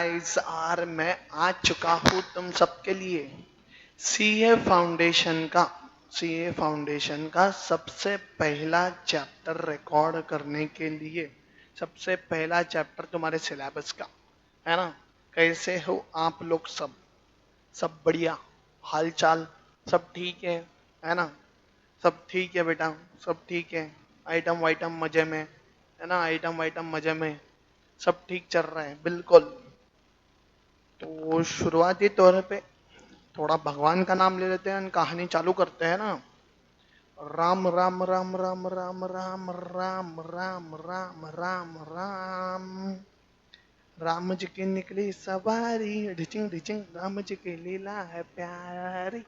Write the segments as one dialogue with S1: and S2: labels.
S1: Guys are मैं आ चुका हूँ तुम सबके लिए सीए फाउंडेशन का सबसे पहला चैप्टर रिकॉर्ड करने के लिए। सबसे पहला चैप्टर तुम्हारे सिलेबस का है ना। कैसे हो आप लोग सब? सब बढ़िया? हालचाल सब ठीक है ना? सब ठीक है बेटा, सब ठीक है। आइटम वाइटम मजे में है ना? आइटम वाइटम मजे में, सब ठीक चल रहा है बिल्कुल। तो शुरुआती तौर पे थोड़ा भगवान का नाम ले लेते हैं, कहानी चालू करते हैं ना। राम राम राम राम राम राम राम राम राम राम राम। राम जी की निकली सवारी, ढिचिंग ढिचिंग, राम जी की लीला है प्यारी।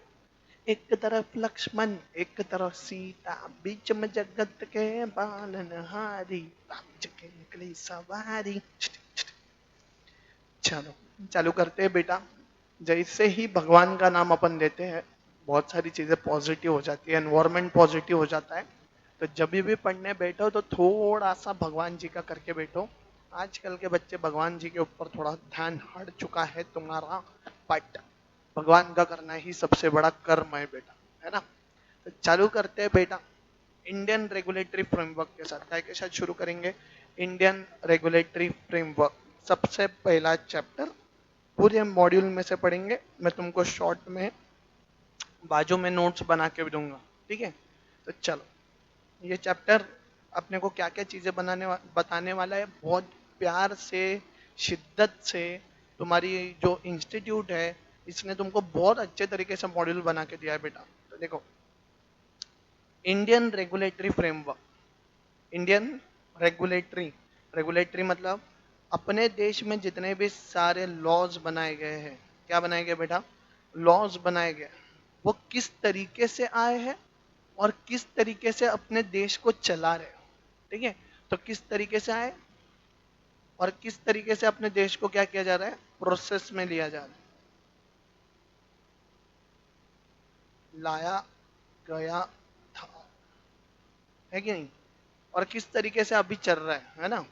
S1: एक तरफ लक्ष्मण एक तरफ सीता, बीच में जगत के पालनहारी। राम जी की निकली सवारी। चलो चालू करते हैं बेटा। जैसे ही भगवान का नाम अपन लेते हैं, बहुत सारी चीजें पॉजिटिव हो जाती है, एनवायरमेंट पॉजिटिव हो जाता है। तो जब भी पढ़ने बैठो तो थोड़ा सा भगवान जी का करके बैठो। आजकल के बच्चे भगवान जी के ऊपर थोड़ा ध्यान हट चुका है तुम्हारा, बट भगवान का करना ही सबसे बड़ा कर्म है बेटा, है ना। तो चालू करते हैं बेटा। इंडियन रेगुलेटरी फ्रेमवर्क के साथ क्या के साथ शुरू करेंगे? इंडियन रेगुलेटरी फ्रेमवर्क सबसे पहला चैप्टर पूरे मॉड्यूल में से पढ़ेंगे। मैं तुमको शॉर्ट में बाजू में नोट्स बना के भी दूंगा, ठीक है। तो चलो, ये चैप्टर अपने को क्या क्या चीजें बताने वाला है, बहुत प्यार से, शिद्दत से। तुम्हारी जो इंस्टीट्यूट है इसने तुमको बहुत अच्छे तरीके से मॉड्यूल बना के दिया है बेटा। तो देखो, Indian regulatory framework, Indian regulatory, regulatory मतलब अपने देश में जितने भी सारे लॉज बनाए गए हैं, क्या बनाए गए बेटा? लॉज बनाए गए, वो किस तरीके से आए हैं और किस तरीके से अपने देश को चला रहे हो, ठीक है। तो किस तरीके से आए और किस तरीके से अपने देश को क्या किया जा रहा है, प्रोसेस में लिया जा रहा है, लाया गया था, है कि नहीं। और किस तरीके से अभी चल रहा है ना।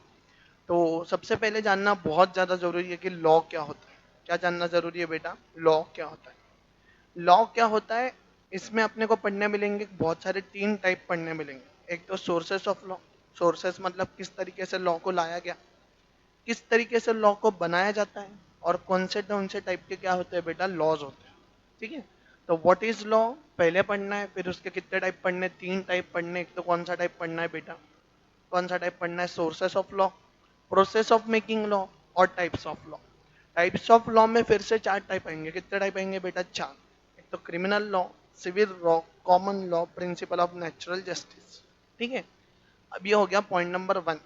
S1: तो सबसे पहले जानना बहुत ज्यादा जरूरी है कि लॉ क्या होता है। क्या जानना जरूरी है बेटा? लॉ क्या होता है। लॉ क्या होता है, इसमें अपने को पढ़ने मिलेंगे बहुत सारे, तीन टाइप पढ़ने मिलेंगे। एक तो सोर्सेस ऑफ लॉ, सोर्सेस मतलब किस तरीके से लॉ को लाया गया, किस तरीके से लॉ को बनाया जाता है, और कौन से टाइप के क्या होते हैं बेटा, लॉज होते हैं, ठीक है। तो व्हाट इज लॉ पहले पढ़ना है, फिर उसके कितने टाइप पढ़ने, तीन टाइप पढ़ने। एक तो कौन सा टाइप पढ़ना है बेटा, कौन सा टाइप पढ़ना है? Sources of law, process of making law, और types of law. Types of law में फिर से चार टाइप आएंगे। कितने टाइप आएंगे बेटा? चार। एक तो criminal law, civil law, common law, principle of natural justice, ठीक है। अब ये हो गया point number one.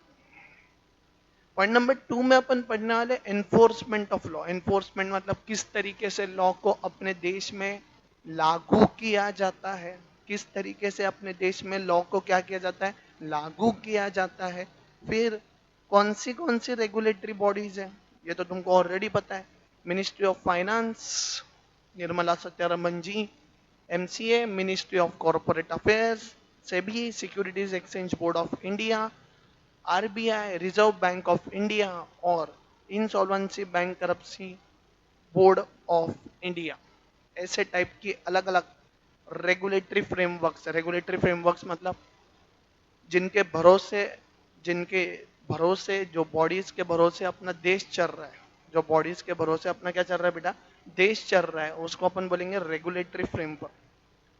S1: Point number two में अपन पढ़ने वाले एनफोर्समेंट ऑफ लॉ। एनफोर्समेंट मतलब किस तरीके से लॉ को अपने देश में लागू किया जाता है, किस तरीके से अपने देश में लॉ को क्या किया जाता है, लागू किया जाता है। फिर कौन सी रेगुलेटरी बॉडीज है, ये तो तुमको ऑलरेडी पता है। Ministry of finance, Nirmala Sitharaman ji. MCA, ministry of corporate affairs. SEBI, securities exchange board of India. RBI, reserve bank of India. और insolvency bankruptcy board of India. ऐसे टाइप की अलग अलग रेगुलेटरी फ्रेमवर्क्स। रेगुलेटरी फ्रेमवर्क्स मतलब जिनके भरोसे, जिनके भरोसे, जो बॉडीज के भरोसे अपना देश चल रहा है, जो बॉडीज के भरोसे अपना क्या चल रहा है बेटा, देश चल रहा है, उसको अपन बोलेंगे रेगुलेटरी फ्रेमवर्क।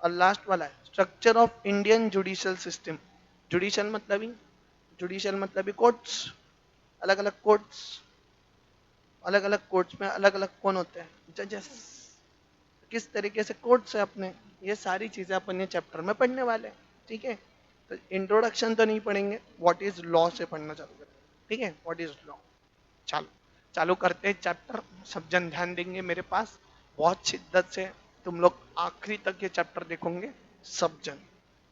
S1: और लास्ट वाला है structure of Indian judicial system. Judicial मतलब ही, जुडिशियल मतलब ही कोर्ट्स, अलग अलग कोर्ट्स, अलग अलग कोर्ट्स में अलग अलग कौन होते हैं, जजेस। किस तरीके से कोर्ट्स है अपने, ये सारी चीजें अपन ये चैप्टर में पढ़ने वाले हैं, ठीक है। तो इंट्रोडक्शन तो नहीं पढ़ेंगे, व्हाट इज लॉ से पढ़ना चालू करेंगे, ठीक है। व्हाट इज लॉ, चलो चालू करते हैं चैप्टर। सब जन ध्यान देंगे मेरे पास बहुत शिद्दत से। तुम लोग आखिरी तक ये चैप्टर देखोगे सब जन,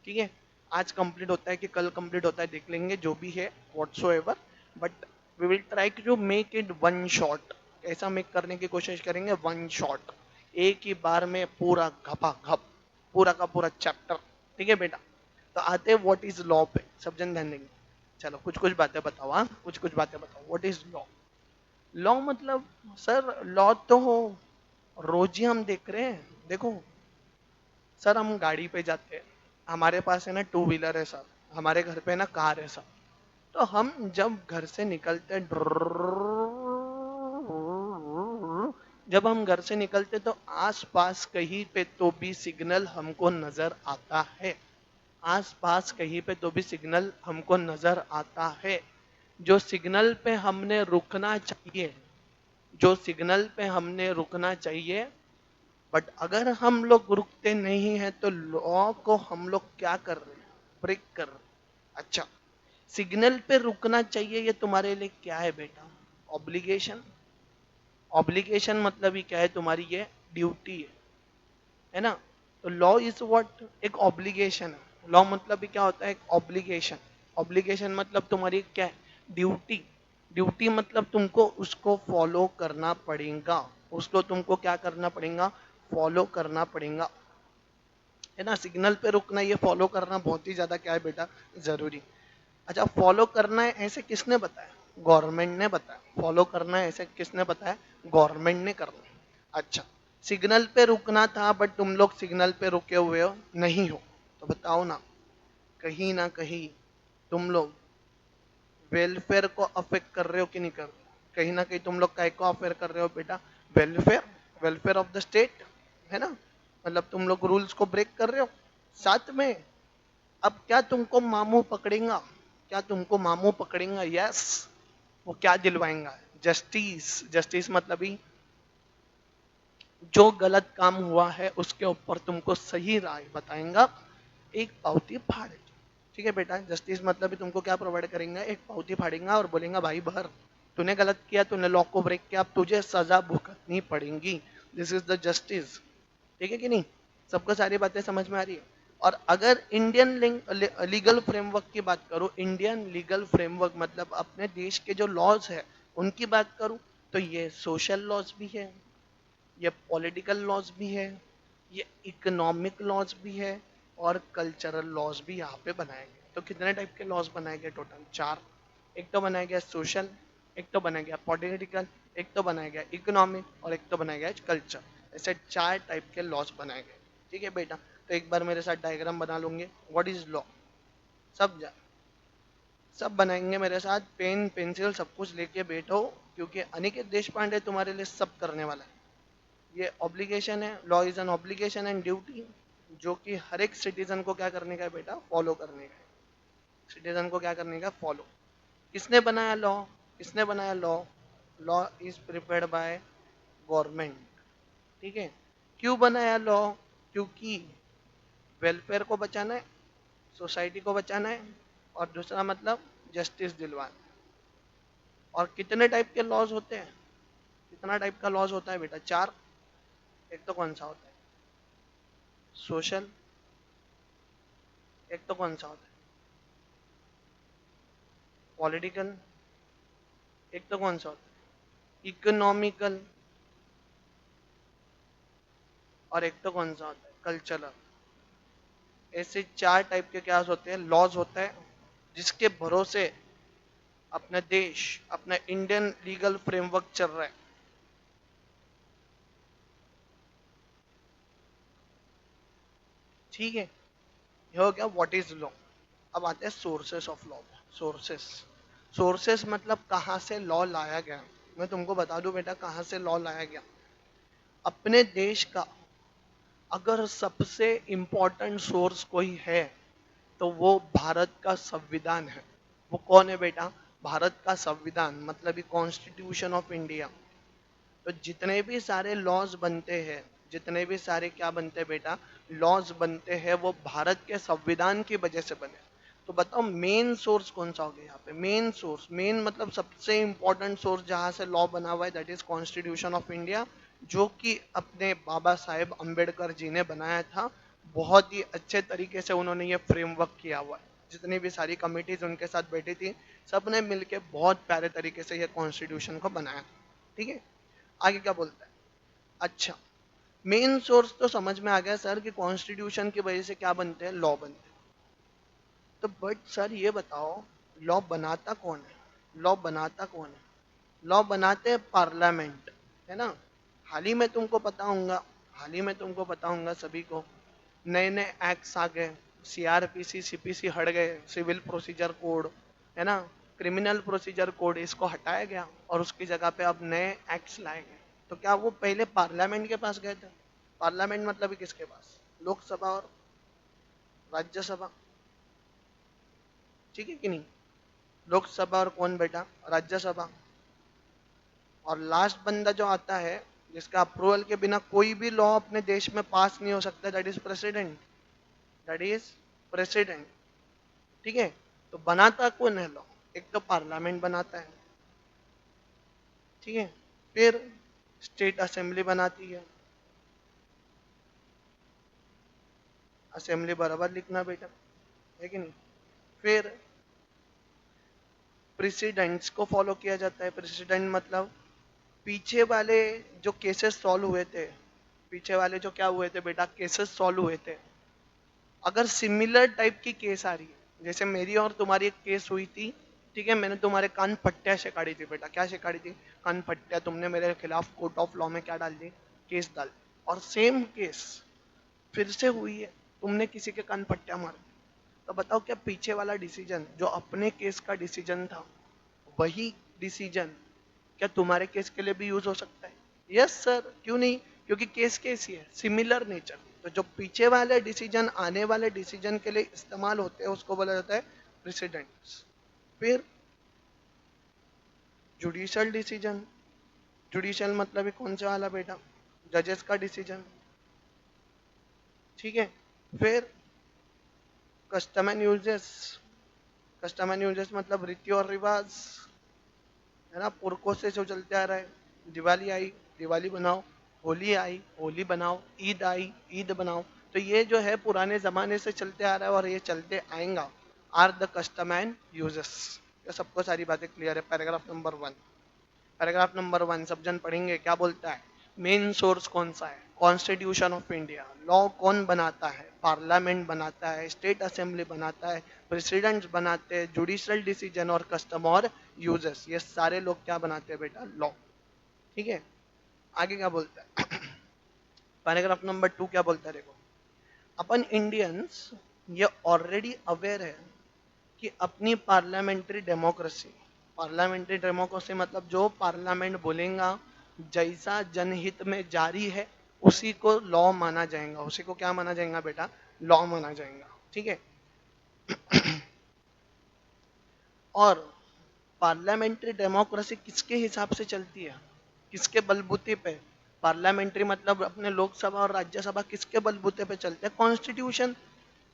S1: ठीक है। आज कंप्लीट होता है कि कल कंप्लीट होता है देख लेंगे, जो भी है whatsoever, but we will try to make it one shot. ऐसा मेक करने की कोशिश करेंगे वन शॉट, एक ही बार में पूरा घपा घप, पूरा का पूरा चैप्टर, ठीक है बेटा। तो आते हैं व्हाट इज लॉ पे, सब जन ध्यान देंगे। चलो कुछ कुछ बातें बताओ, हाँ कुछ कुछ बातें बताओ, व्हाट इज लॉ। लॉ मतलब सर, लॉ तो हो रोज ही हम देख रहे हैं। देखो सर, हम गाड़ी पे जाते हैं, हमारे पास है ना टू व्हीलर है सर, हमारे घर पे ना कार है सर। तो हम जब घर से निकलते, जब हम घर से निकलते तो आसपास कहीं पे तो भी सिग्नल हमको नजर आता है। आसपास कहीं पे तो भी सिग्नल हमको नजर आता है। जो सिग्नल पे हमने रुकना चाहिए, जो सिग्नल पे हमने रुकना चाहिए, बट अगर हम लोग रुकते नहीं हैं तो लॉ को हम लोग क्या कर रहे हैं, ब्रेक कर रहे हैं। अच्छा, सिग्नल पे रुकना चाहिए, ये तुम्हारे लिए क्या है बेटा? ऑब्लिगेशन। ऑब्लिगेशन मतलब ही क्या है तुम्हारी? ये ड्यूटी है ना? तो लॉ इज व्हाट? एक ऑब्लिगेशन है। लॉ मतलब भी क्या होता है? एक ऑब्लिगेशन। ऑब्लिगेशन मतलब तुम्हारी क्या है? ड्यूटी। ड्यूटी मतलब तुमको उसको फॉलो करना पड़ेगा। उसको तुमको क्या करना पड़ेगा? फॉलो करना पड़ेगा, है ना? सिग्नल पे रुकना, ये फॉलो करना बहुत ही ज्यादा क्या है बेटा? जरूरी। अच्छा, फॉलो करना है ऐसे किसने बताया? गवर्नमेंट ने बताया। फॉलो करना है ऐसे किसने बताया? गवर्नमेंट ने करना है। अच्छा, सिग्नल पे रुकना था बट तुम लोग सिग्नल पे रुके हुए हो नहीं हो, तो बताओ ना कहीं तुम लोग वेलफेयर को अफेक्ट कर रहे हो कि नहीं कर रहे हो? कहीं ना कहीं तुम लोग काय को अफेयर कर रहे हो बेटा? Welfare. Welfare of the state, है ना? मतलब तुम लोग रूल्स को ब्रेक कर रहे हो साथ में। अब क्या तुमको मामू पकड़ेगा? क्या तुमको मामू पकड़ेगा? यस। वो क्या दिलवाएंगा? जस्टिस। जस्टिस मतलब ही जो गलत काम हुआ है उसके ऊपर तुमको सही राय बताएंगा, एक पावती फाड़ के। ठीक है बेटा? जस्टिस मतलब भी तुमको क्या प्रोवाइड करेंगे? एक पावती फाड़ेगा और बोलेगा भाई भर, तूने गलत किया, तूने लॉ को ब्रेक किया, अब तुझे सजा भुगतनी पड़ेगी। This is the justice. ठीक है कि नहीं? सबको सारी बातें समझ में आ रही है? और अगर इंडियन लीगल फ्रेमवर्क की बात करूं, इंडियन लीगल फ्रेमवर्क मतलब अपने देश के जो लॉज है उनकी बात करूं, तो ये सोशल लॉज भी है, ये पॉलिटिकल लॉज भी है, ये इकोनॉमिक लॉज भी है, और कल्चरल लॉज भी यहाँ पे बनाए गए। तो कितने टाइप के लॉज बनाए गए? टोटल चार। एक तो बनाया गया सोशल, एक तो बनाया गया पॉलिटिकल, एक तो बनाया गया इकोनॉमिक, और एक तो बनाया गया कल्चर। ऐसे चार टाइप के लॉज बनाए गए। ठीक है बेटा? तो एक बार मेरे साथ डायग्राम बना लूंगे, व्हाट इज लॉ। सब सब बनाएंगे मेरे साथ, पेन पेंसिल सब कुछ लेके बैठो, क्योंकि अनिकेत देश पांडे तुम्हारे लिए सब करने वाला है। ये ऑब्लिगेशन है, law is an obligation and duty, जो कि हर एक सिटीजन को क्या करने का है बेटा? फॉलो करने का है। सिटीजन को क्या करने का? फॉलो। किसने बनाया लॉ? किसने बनाया law? Law is prepared by government. ठीक है? क्यों बनाया लॉ? क्योंकि वेलफेयर को बचाना है, सोसाइटी को बचाना है, और दूसरा मतलब जस्टिस दिलवाना। और कितने टाइप के लॉज होते हैं? कितना टाइप का लॉज होता है बेटा? चार। एक तो कौन सा होता है? सोशल। एक तो कौन सा होता है? पॉलिटिकल। एक तो कौन सा होता है? इकोनॉमिकल। और एक तो कौन सा होता है? कल्चरल। ऐसे चार टाइप के क्या होते हैं? लॉज होता है, जिसके भरोसे अपना देश, अपना इंडियन लीगल फ्रेमवर्क चल रहा है। ठीक है? ये हो गया व्हाट इज लॉ। अब आते हैं sources of law. Sources. Sources मतलब कहाँ से लॉ लाया गया। मैं तुमको बता दूं बेटा कहाँ से लॉ लाया गया। अपने देश का अगर सबसे इंपॉर्टेंट सोर्स कोई है तो वो भारत का संविधान है। वो कौन है बेटा? भारत का संविधान मतलब कॉन्स्टिट्यूशन ऑफ इंडिया। तो जितने भी सारे लॉज बनते हैं, जितने भी सारे क्या बनते हैं बेटा? लॉज बनते हैं, वो भारत के संविधान की वजह से बने। तो बताओ मेन सोर्स कौन सा हो गया यहाँ पे? मेन सोर्स, मेन मतलब सबसे इंपॉर्टेंट सोर्स जहाँ से लॉ बना हुआ है, that is constitution of India, जो कि अपने बाबा साहेब अम्बेडकर जी ने बनाया था। बहुत ही अच्छे तरीके से उन्होंने ये फ्रेमवर्क किया हुआ है। जितनी भी सारी कमिटीज उनके साथ बैठी थी, सब ने मिलकर बहुत प्यारे तरीके से ये कॉन्स्टिट्यूशन को बनाया। ठीक है? आगे क्या बोलता है? अच्छा, मेन सोर्स तो समझ में आ गया सर कि कॉन्स्टिट्यूशन की वजह से क्या बनते हैं? लॉ बनते हैं। तो बट सर ये बताओ, लॉ बनाता कौन है? लॉ बनाता कौन है? लॉ बनाते हैं पार्लियामेंट, है ना। हाल ही में तुमको पता होगा, हाल ही में तुमको पता होगा सभी को, नए नए एक्ट्स आ गए, सीआरपीसी सीपीसी हट गए, सिविल प्रोसीजर कोड, है ना, क्रिमिनल प्रोसीजर कोड, इसको हटाया गया और उसकी जगह पे अब नए एक्ट्स लाए गए। तो क्या वो पहले पार्लियामेंट के पास गए थे? पार्लियामेंट मतलब ही किसके पास? लोकसभा और राज्यसभा, ठीक है कि नहीं। लोकसभा और कौन बेटा? राज्यसभा। और लास्ट बंदा जो आता है जिसका अप्रूवल के बिना कोई भी लॉ अपने देश में पास नहीं हो सकता, that is president, that is president, ठीक है। तो बनाता कौन है लॉ? एक तो पार्लियामेंट बनाता है, ठीक है, फिर स्टेट असेंबली बनाती है, असेंबली बराबर लिखना बेटा, है कि नहीं। फिर प्रेसिडेंट्स को फॉलो किया जाता है। प्रेसिडेंट मतलब पीछे वाले जो केसेस सॉल्व हुए थे, पीछे वाले जो क्या हुए थे बेटा, केसेस सॉल्व हुए थे, अगर सिमिलर टाइप की केस आ रही है, जैसे मेरी और तुम्हारी एक केस हुई थी, ठीक है, मैंने तुम्हारे कान पट्टियां सिखाड़ी थी बेटा, क्या सिखाड़ी थी? कान पट्टियां, तुमने मेरे खिलाफ कोर्ट ऑफ लॉ में क्या डाल दी? केस डाल दी। और सेम केस फिर से हुई है, तुमने किसी के कान पट्टियां मार दी। तो बताओ क्या पीछे वाला डिसीजन जो अपने केस का डिसीजन था, वही डिसीजन क्या तुम्हारे केस के लिए भी यूज हो सकता है? यस सर, क्यों नहीं, क्योंकि केस केस ही है, सिमिलर नेचर। तो जो पीछे वाले डिसीजन आने वाले डिसीजन के लिए इस्तेमाल होते हैं उसको बोला जाता है प्रेसिडेंट्स। फिर जुडिशियल डिसीजन, जुडिशियल मतलब है कौन सा वाला बेटा? जजेस का डिसीजन, ठीक है। फिर custom and uses, custom and uses मतलब रीति और रिवाज, है ना, पुरखों से जो चलते आ रहा है। दिवाली आई, दिवाली बनाओ, होली आई, होली बनाओ, ईद आई, ईद बनाओ। तो ये जो है पुराने जमाने से चलते आ रहा है और ये चलते आएगा, are the custom and usages. ये सबको सारी बातें क्लियर है। पैराग्राफ नंबर 1, पैराग्राफ नंबर 1 सब जन पढ़ेंगे, क्या बोलता है? मेन सोर्स कौन सा है? Constitution of India. लॉ कौन बनाता है? पार्लियामेंट बनाता है, स्टेट असेंबली बनाता है, प्रेसिडेंट्स बनाते हैं, जुडिशियल डिसीजन और कस्टम और यूजेस, ये सारे लोग क्या बनाते हैं बेटा? लॉ, ठीक है। आगे क्या बोलता है? पैराग्राफ नंबर 2 क्या बोलता है देखो, अपन इंडियंस ये ऑलरेडी अवेयर है कि अपनी पार्लियामेंट्री डेमोक्रेसी मतलब जो पार्लियामेंट बोलेगा, जैसा जनहित में जारी है उसी को लॉ माना जाएगा, उसी को क्या माना जाएगा बेटा? लॉ माना जाएगा, ठीक है। और पार्लियामेंट्री डेमोक्रेसी किसके हिसाब से चलती है? किसके बलबूते पे? पार्लियामेंट्री मतलब अपने लोकसभा और राज्यसभा किसके बलबूते पे चलते हैं? कॉन्स्टिट्यूशन,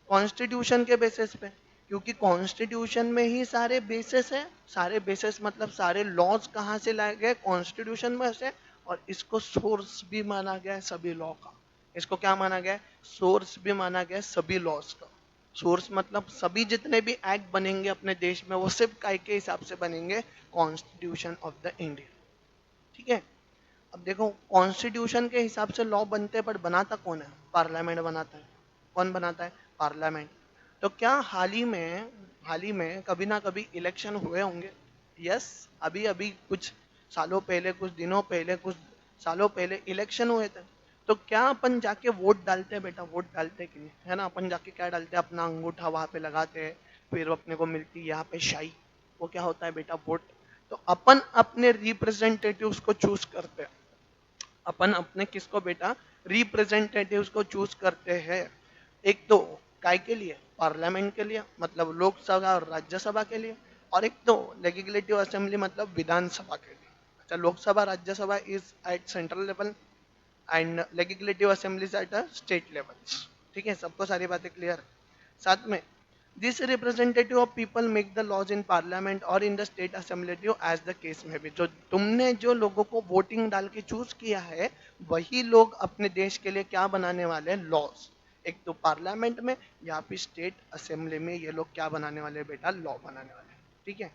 S1: कॉन्स्टिट्यूशन के बेसिस पे। क्योंकि कॉन्स्टिट्यूशन में ही सारे बेसिस है, सारे बेसिस मतलब सारे लॉज कहाँ से लाए गए? कॉन्स्टिट्यूशन में से। और इसको सोर्स भी माना गया है सभी लॉ का। इसको क्या माना गया है? सोर्स भी माना गया है सभी लॉज का। सोर्स मतलब सभी जितने भी एक्ट बनेंगे अपने देश में वो सिर्फ काय के हिसाब से बनेंगे? कॉन्स्टिट्यूशन ऑफ द इंडिया, ठीक है। अब देखो कॉन्स्टिट्यूशन के हिसाब से लॉ बनते हैं, पर बनाता कौन है? पार्लियामेंट बनाता है। कौन बनाता है? पार्लियामेंट। तो क्या हाल ही में कभी ना कभी इलेक्शन हुए होंगे? यस, अभी अभी कुछ सालों पहले, कुछ दिनों पहले, कुछ सालों पहले इलेक्शन हुए थे। तो क्या अपन जाके वोट डालते हैं बेटा? वोट डालते हैं कि नहीं, है ना। अपन जाके क्या डालते हैं? अपना अंगूठा वहां पे लगाते हैं, फिर अपने को मिलती है यहाँ पे शाही, वो क्या होता है बेटा? वोट। तो अपन अपने रिप्रेजेंटेटिव्स को चूज करते हैं। अपन अपने किसको बेटा? रिप्रेजेंटेटिव्स को चूज करते हैं। एक तो काय के लिए? पार्लियामेंट के लिए, मतलब लोकसभा और राज्यसभा के लिए। और एक तो लेजिस्लेटिव असेंबली मतलब विधानसभा के लिए। अच्छा, Lok Sabha Rajya Sabha is at central level and legislative assembly at state levels, ठीक है। सबको सारी बातें क्लियर? साथ में this representative of people make the laws in parliament और in the state assembly as the case में भी। जो तुमने जो लोगों को वोटिंग डाल के चूज किया है, वही लोग अपने देश के लिए क्या बनाने वाले हैं? लॉज। एक तो पार्लियामेंट में या फिर स्टेट असेंबली में ये लोग क्या बनाने वाले हैं बेटा? लॉ बनाने वाले हैं, ठीक है।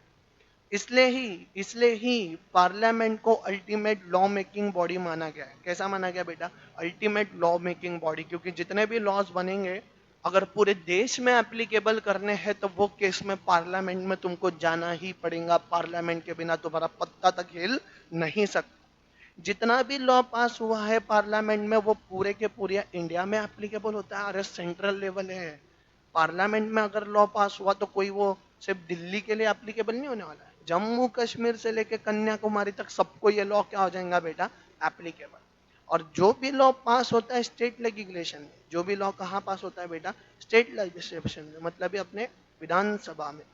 S1: इसलिए ही पार्लियामेंट को अल्टीमेट लॉ मेकिंग बॉडी माना गया है। कैसा माना गया बेटा? अल्टीमेट लॉ मेकिंग बॉडी, क्योंकि जितने भी लॉज बनेंगे अगर पूरे देश में एप्लीकेबल करने हैं तो वो केस में पार्लियामेंट में तुमको जाना ही पड़ेगा, पार्लियामेंट के बिना तुम्हारा पत्ता तक हिल नहीं सकता। जितना भी लॉ पास हुआ है पार्लियामेंट में वो पूरे के पूरे इंडिया में एप्लीकेबल होता है। अरे सेंट्रल लेवल है, पार्लियामेंट में अगर लॉ पास हुआ तो कोई वो सिर्फ दिल्ली के लिए एप्लीकेबल नहीं होने वाला है, जम्मू कश्मीर से लेके कन्याकुमारी तक सबको ये लॉ क्या हो जाएगा बेटा, एप्लीकेबल। और जो भी लॉ पास होता है स्टेट लेजिस्लेशन में, जो भी लॉ कहाँ पास होता है बेटा, स्टेट लेजिस्लेशन में, मतलब ये अपने विधानसभा में,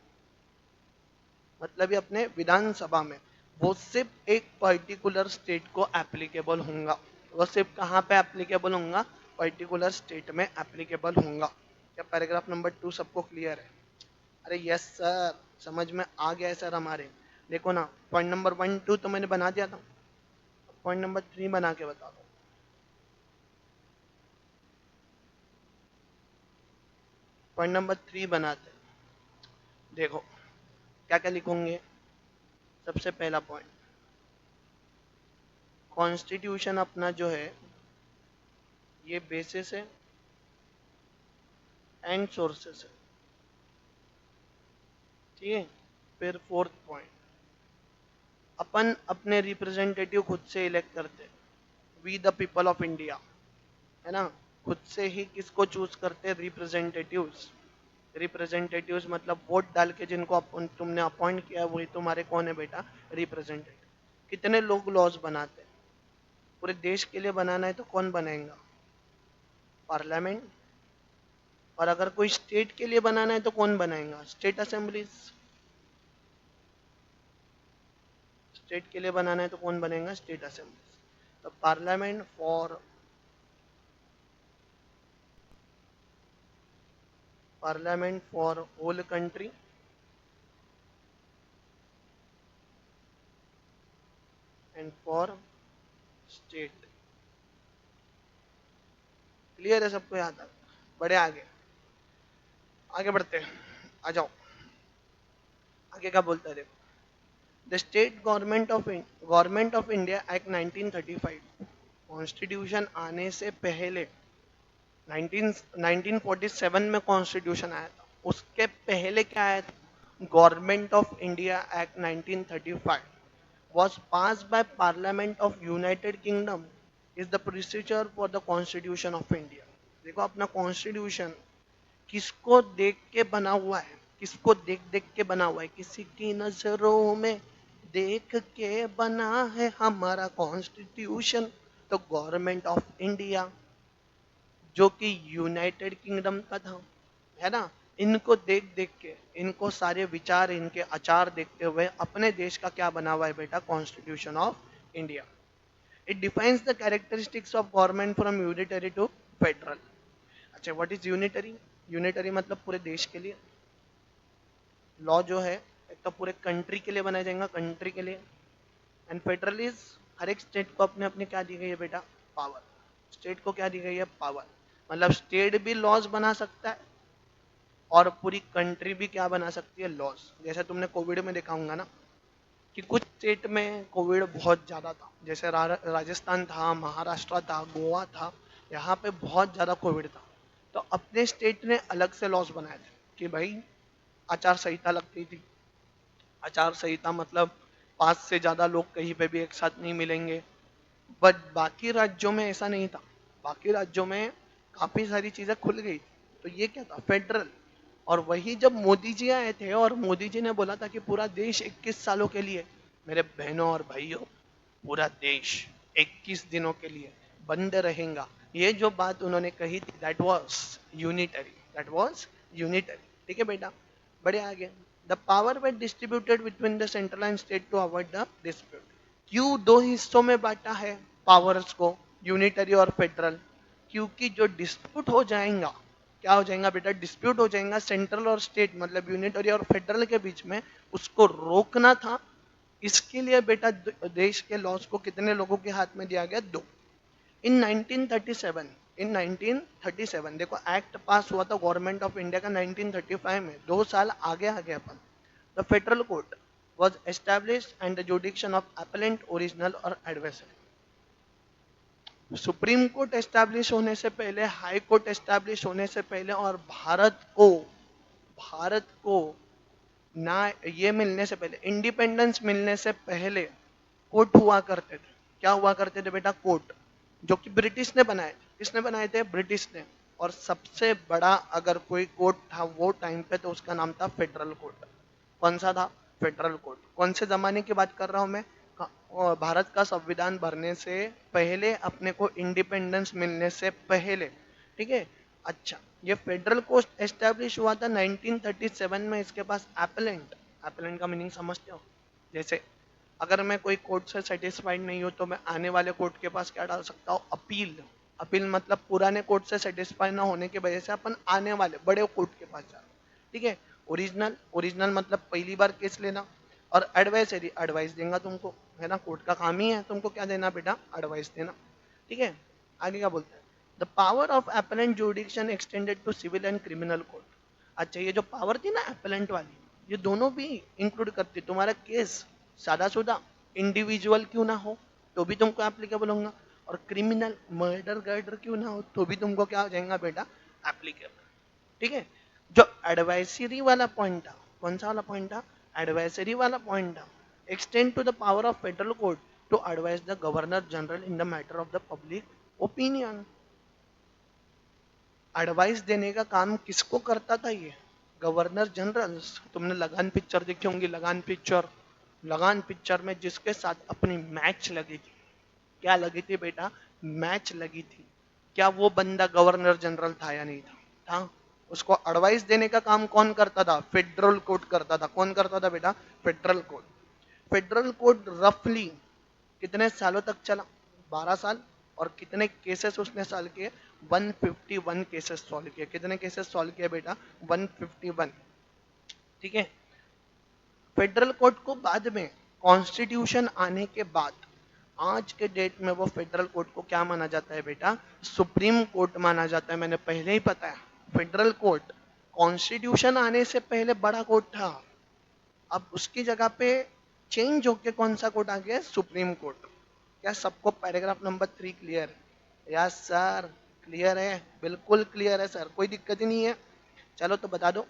S1: मतलब ये अपने विधानसभा में, वो सिर्फ एक पर्टिकुलर स्टेट को एप्लीकेबल होगा। वो सिर्फ कहाँ पे एप्लीकेबल होगा, पर्टिकुलर स्टेट में एप्लीकेबल होगा। क्या पैराग्राफ नंबर 2 सबको क्लियर है? अरे यस सर, समझ में आ गया है सर हमारे। देखो ना, पॉइंट नंबर 1 2 तो मैंने बना दिया था, पॉइंट नंबर 3 बना के बता दो। पॉइंट नंबर 3 बनाते हैं। देखो क्या क्या लिखोगे। सबसे पहला पॉइंट, कॉन्स्टिट्यूशन अपना जो है ये बेसिस है एंड सोर्सेस है, ठीक है। फिर फोर्थ पॉइंट, अपन अपने रिप्रेजेंटेटिव खुद से इलेक्ट करते, we the people of India, है ना। खुद से ही किसको चूज करते, रिप्रेजेंटेटिव्स। रिप्रेजेंटेटिव्स मतलब वोट डाल के जिनको तुमने अपॉइंट किया वही तुम्हारे कौन है बेटा, रिप्रेजेंटेटिव। कितने लोग लॉज बनाते हैं, पूरे देश के लिए बनाना है तो कौन बनाएगा, पार्लियामेंट। और अगर कोई स्टेट के लिए बनाना है तो कौन बनाएगा, स्टेट असेंबलीज। स्टेट के लिए बनाना है तो कौन बनेगा, स्टेट असेंबलीज। तो parliament for whole country and for state. Clear है सबको यहाँ तक? बड़े आगे, आगे बढ़ते हैं, आ जाओ। आगे क्या बोलता है देखो, the state government of India act 1935, constitution आने से पहले 1947 में कॉन्स्टिट्यूशन आया था, उसके पहले क्या आया था, government of India act 1935 was passed by Parliament of United Kingdom is the procedure for the Constitution of India। देखो अपना कॉन्स्टिट्यूशन किसको देख के बना हुआ है, किसको देख देख के बना हुआ है, किसी की नजरों में देख के बना है हमारा कॉन्स्टिट्यूशन। तो गवर्नमेंट ऑफ इंडिया जो कि यूनाइटेड किंगडम का था, है ना, इनको देख देख के, इनको सारे विचार, इनके आचार देखते हुए अपने देश का क्या बना हुआ है बेटा, constitution of India. It defines the characteristics of government from unitary to federal. अच्छा, व्हाट इज यूनिटरी? यूनिटरी मतलब पूरे देश के लिए। लॉ जो है एक तो पूरे कंट्री के लिए बनाया जाएगा, कंट्री के लिए। एंड फेडरल इज, हर एक स्टेट को अपने अपने क्या दी गई है बेटा, पावर। स्टेट को क्या दी गई है, पावर। मतलब स्टेट भी लॉज बना सकता है और पूरी कंट्री भी क्या बना सकती है, लॉज। जैसे तुमने कोविड में देखा होगा ना कि कुछ स्टेट में कोविड बहुत ज़्यादा था, जैसे राजस्थान था, महाराष्ट्र था, गोवा था, यहाँ पे बहुत ज़्यादा कोविड था। तो अपने स्टेट ने अलग से लॉज बनाए थे कि भाई आचार संहिता लगती थी। आचार संहिता मतलब 5 से ज़्यादा लोग कहीं पे भी एक साथ नहीं मिलेंगे। बट बाकी राज्यों में ऐसा नहीं था, बाकी राज्यों में काफ़ी सारी चीज़ें खुल गई थी। तो ये क्या था, फेडरल। और वही जब मोदी जी आए थे और मोदी जी ने बोला था कि पूरा देश 21 सालों के लिए, मेरे बहनों और भाइयों, पूरा देश 21 दिनों के लिए बंद रहेगा, ये जो बात उन्होंने कही थी, that was unitary, that was unitary. ठीक है बेटा, बड़े आगे। The power were distributed between the central and state to avoid the dispute. क्यों दो हिस्सों में बांटा है पावर्स को, यूनिटरी और फेडरल? क्योंकि जो डिस्प्यूट हो जाएगा, क्या हो जाएगा बेटा, डिस्प्यूट हो जाएगा सेंट्रल और स्टेट मतलब यूनिटरी और फेडरल के बीच में, उसको रोकना था। इसके लिए बेटा देश के लॉज को कितने लोगों के हाथ में दिया गया, दो। इन 1937, इन 1937 देखो एक्ट पास हुआ था गवर्नमेंट ऑफ इंडिया का 1935 में, 2 साल आगे आ गए अपन। The federal court was established and the jurisdiction of appellant, original और adversary। सुप्रीम कोर्ट एस्टैब्लिश होने से पहले, हाई कोर्ट एस्टैब्लिश होने से पहले और भारत को ना ये मिलने से पहले, इंडिपेंडेंस मिलने से पहले कोर्ट हुआ करते थे। क्या हुआ करते थे बेटा? कोर्ट, जो कि ब्रिटिश ने बनाए। किसने बनाए थे? ब्रिटिश ने। और सबसे बड़ा अगर कोई कोर्ट था वो टाइम पे तो उसका नाम था फेडरल कोर्ट। कौन सा था? Federal court. कौन से जमाने की बात कर रहा हूं मैं? भारत का संविधान भरने से पहले, अपने को इंडिपेंडेंस मिलने से पहले। ठीक है। अच्छा, ये फेडरल कोर्ट एस्टेब्लिश हुआ था 1937 में। इसके पास एपेलेंट, एपेलेंट का मीनिंग समझते हो? जैसे अगर मैं कोई कोर्ट से सेटिस्फाइड नहीं हूँ तो मैं आने वाले कोर्ट के पास क्या डाल सकता हूँ? अपील। अपील मतलब पुराने कोर्ट से सेटिस्फाई ना होने की वजह से अपन आने वाले बड़े कोर्ट के पास जा। ठीक है। ओरिजिनल, ओरिजिनल मतलब पहली बार केस लेना। और एडवाइसरी, एडवाइस देगा तुमको, है ना? कोर्ट का काम ही है तुमको क्या देना बेटा? एडवाइस देना। ठीक है। आगे क्या बोलते हैं? The power of appellate jurisdiction extended to civil and criminal court. अच्छा, ये जो पावर थी ना एपेलेंट वाली, ये दोनों भी इंक्लूड करती। तुम्हारा केस सादा सुदा इंडिविजुअल क्यों ना हो तो भी तुमको एप्लीकेबल होगा, और क्रिमिनल मर्डर गर्डर क्यों ना हो तो भी तुमको क्या हो जाएगा बेटा? एप्लीकेबल। ठीक है। जो एडवाइसरी वाला पॉइंट था, कौन सा वाला पॉइंट था? एडवाइसरी वाला पॉइंट था। Extend to the power of federal court to advise the governor general in the matter of the public opinion. Advice देने का काम किसको करता था? ये गवर्नर जनरल। तुमने लगान पिक्चर देखी होंगी, लगान पिक्चर। लगान पिक्चर में जिसके साथ अपनी मैच लगी थी, क्या लगी थी बेटा? मैच लगी थी। क्या वो बंदा गवर्नर जनरल था या नहीं था? था। उसको एडवाइस देने का काम कौन करता था? फेडरल कोर्ट करता था। कौन करता था बेटा? Federal court. फेडरल कोर्ट रफली कितने सालों तक चला? 12 साल। और कितने केसेस उसने सॉल्व किए? 151 केसेस सॉल्व किए। कितने केसेस सॉल्व किए बेटा? 151। ठीक है। फेडरल कोर्ट को बाद में, कॉन्स्टिट्यूशन आने के बाद, आज के डेट में वो फेडरल कोर्ट को क्या माना जाता है बेटा? सुप्रीम कोर्ट माना जाता है। मैंने पहले ही बताया, फेडरल कोर्ट कॉन्स्टिट्यूशन आने से पहले बड़ा कोर्ट था। अब उसकी जगह पे चेंज होके कौन सा कोर्ट आ गया है? Supreme court. क्या सबको पैराग्राफ नंबर 3 क्लियर है? यस सर, क्लियर है, बिल्कुल क्लियर है सर, कोई दिक्कत ही नहीं है। चलो तो बता दो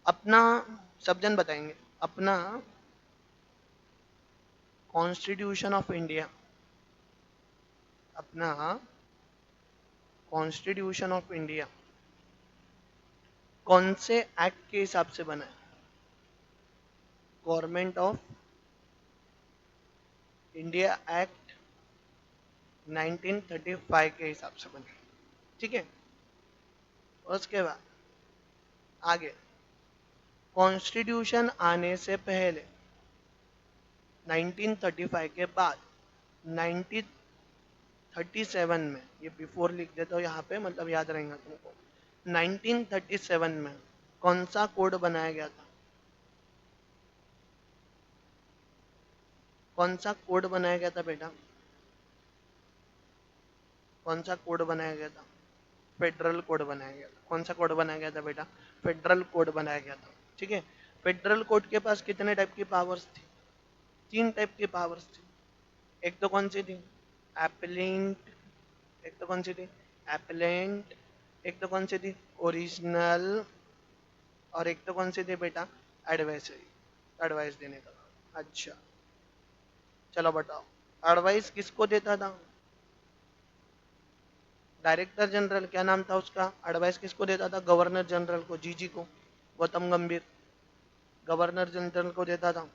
S1: अपना, सब जन बताएंगे अपना कॉन्स्टिट्यूशन ऑफ इंडिया, अपना कॉन्स्टिट्यूशन ऑफ इंडिया कौन से एक्ट के हिसाब से बना है? गवर्नमेंट ऑफ इंडिया एक्ट 1935 के हिसाब से बना है। ठीक है। उसके बाद आगे, कॉन्स्टिट्यूशन आने से पहले 1935 के बाद 1937 में, ये बिफोर लिख देता हूँ यहाँ पे, मतलब याद रहेगा तुमको। 1937 में कौन सा कोड बनाया गया था? कौन सा कोड बनाया गया था बेटा? कौन सा कोड बनाया गया था? फेडरल कोड बनाया गया था। कौन सा कोड बनाया गया था बेटा? फेडरल कोड बनाया गया था। ठीक है। फेडरल कोर्ट के पास कितने टाइप की पावर्स थी? 3 टाइप की पावर्स थी। एक तो कौन सी थी? एपलेंट। एक तो कौन सी थी? एपलेंट। एक तो कौन सी थी? ओरिजिनल। और एक तो कौन सी थी बेटा? एडवाइसरी, एडवाइस देने का। अच्छा, चलो बताओ, एडवाइस किसको देता था? Director general. क्या नाम था उसका? एडवाइस किसको देता था? गवर्नर जनरल को, जीजी को, गौतम गंभीर, गवर्नर जनरल को देता था।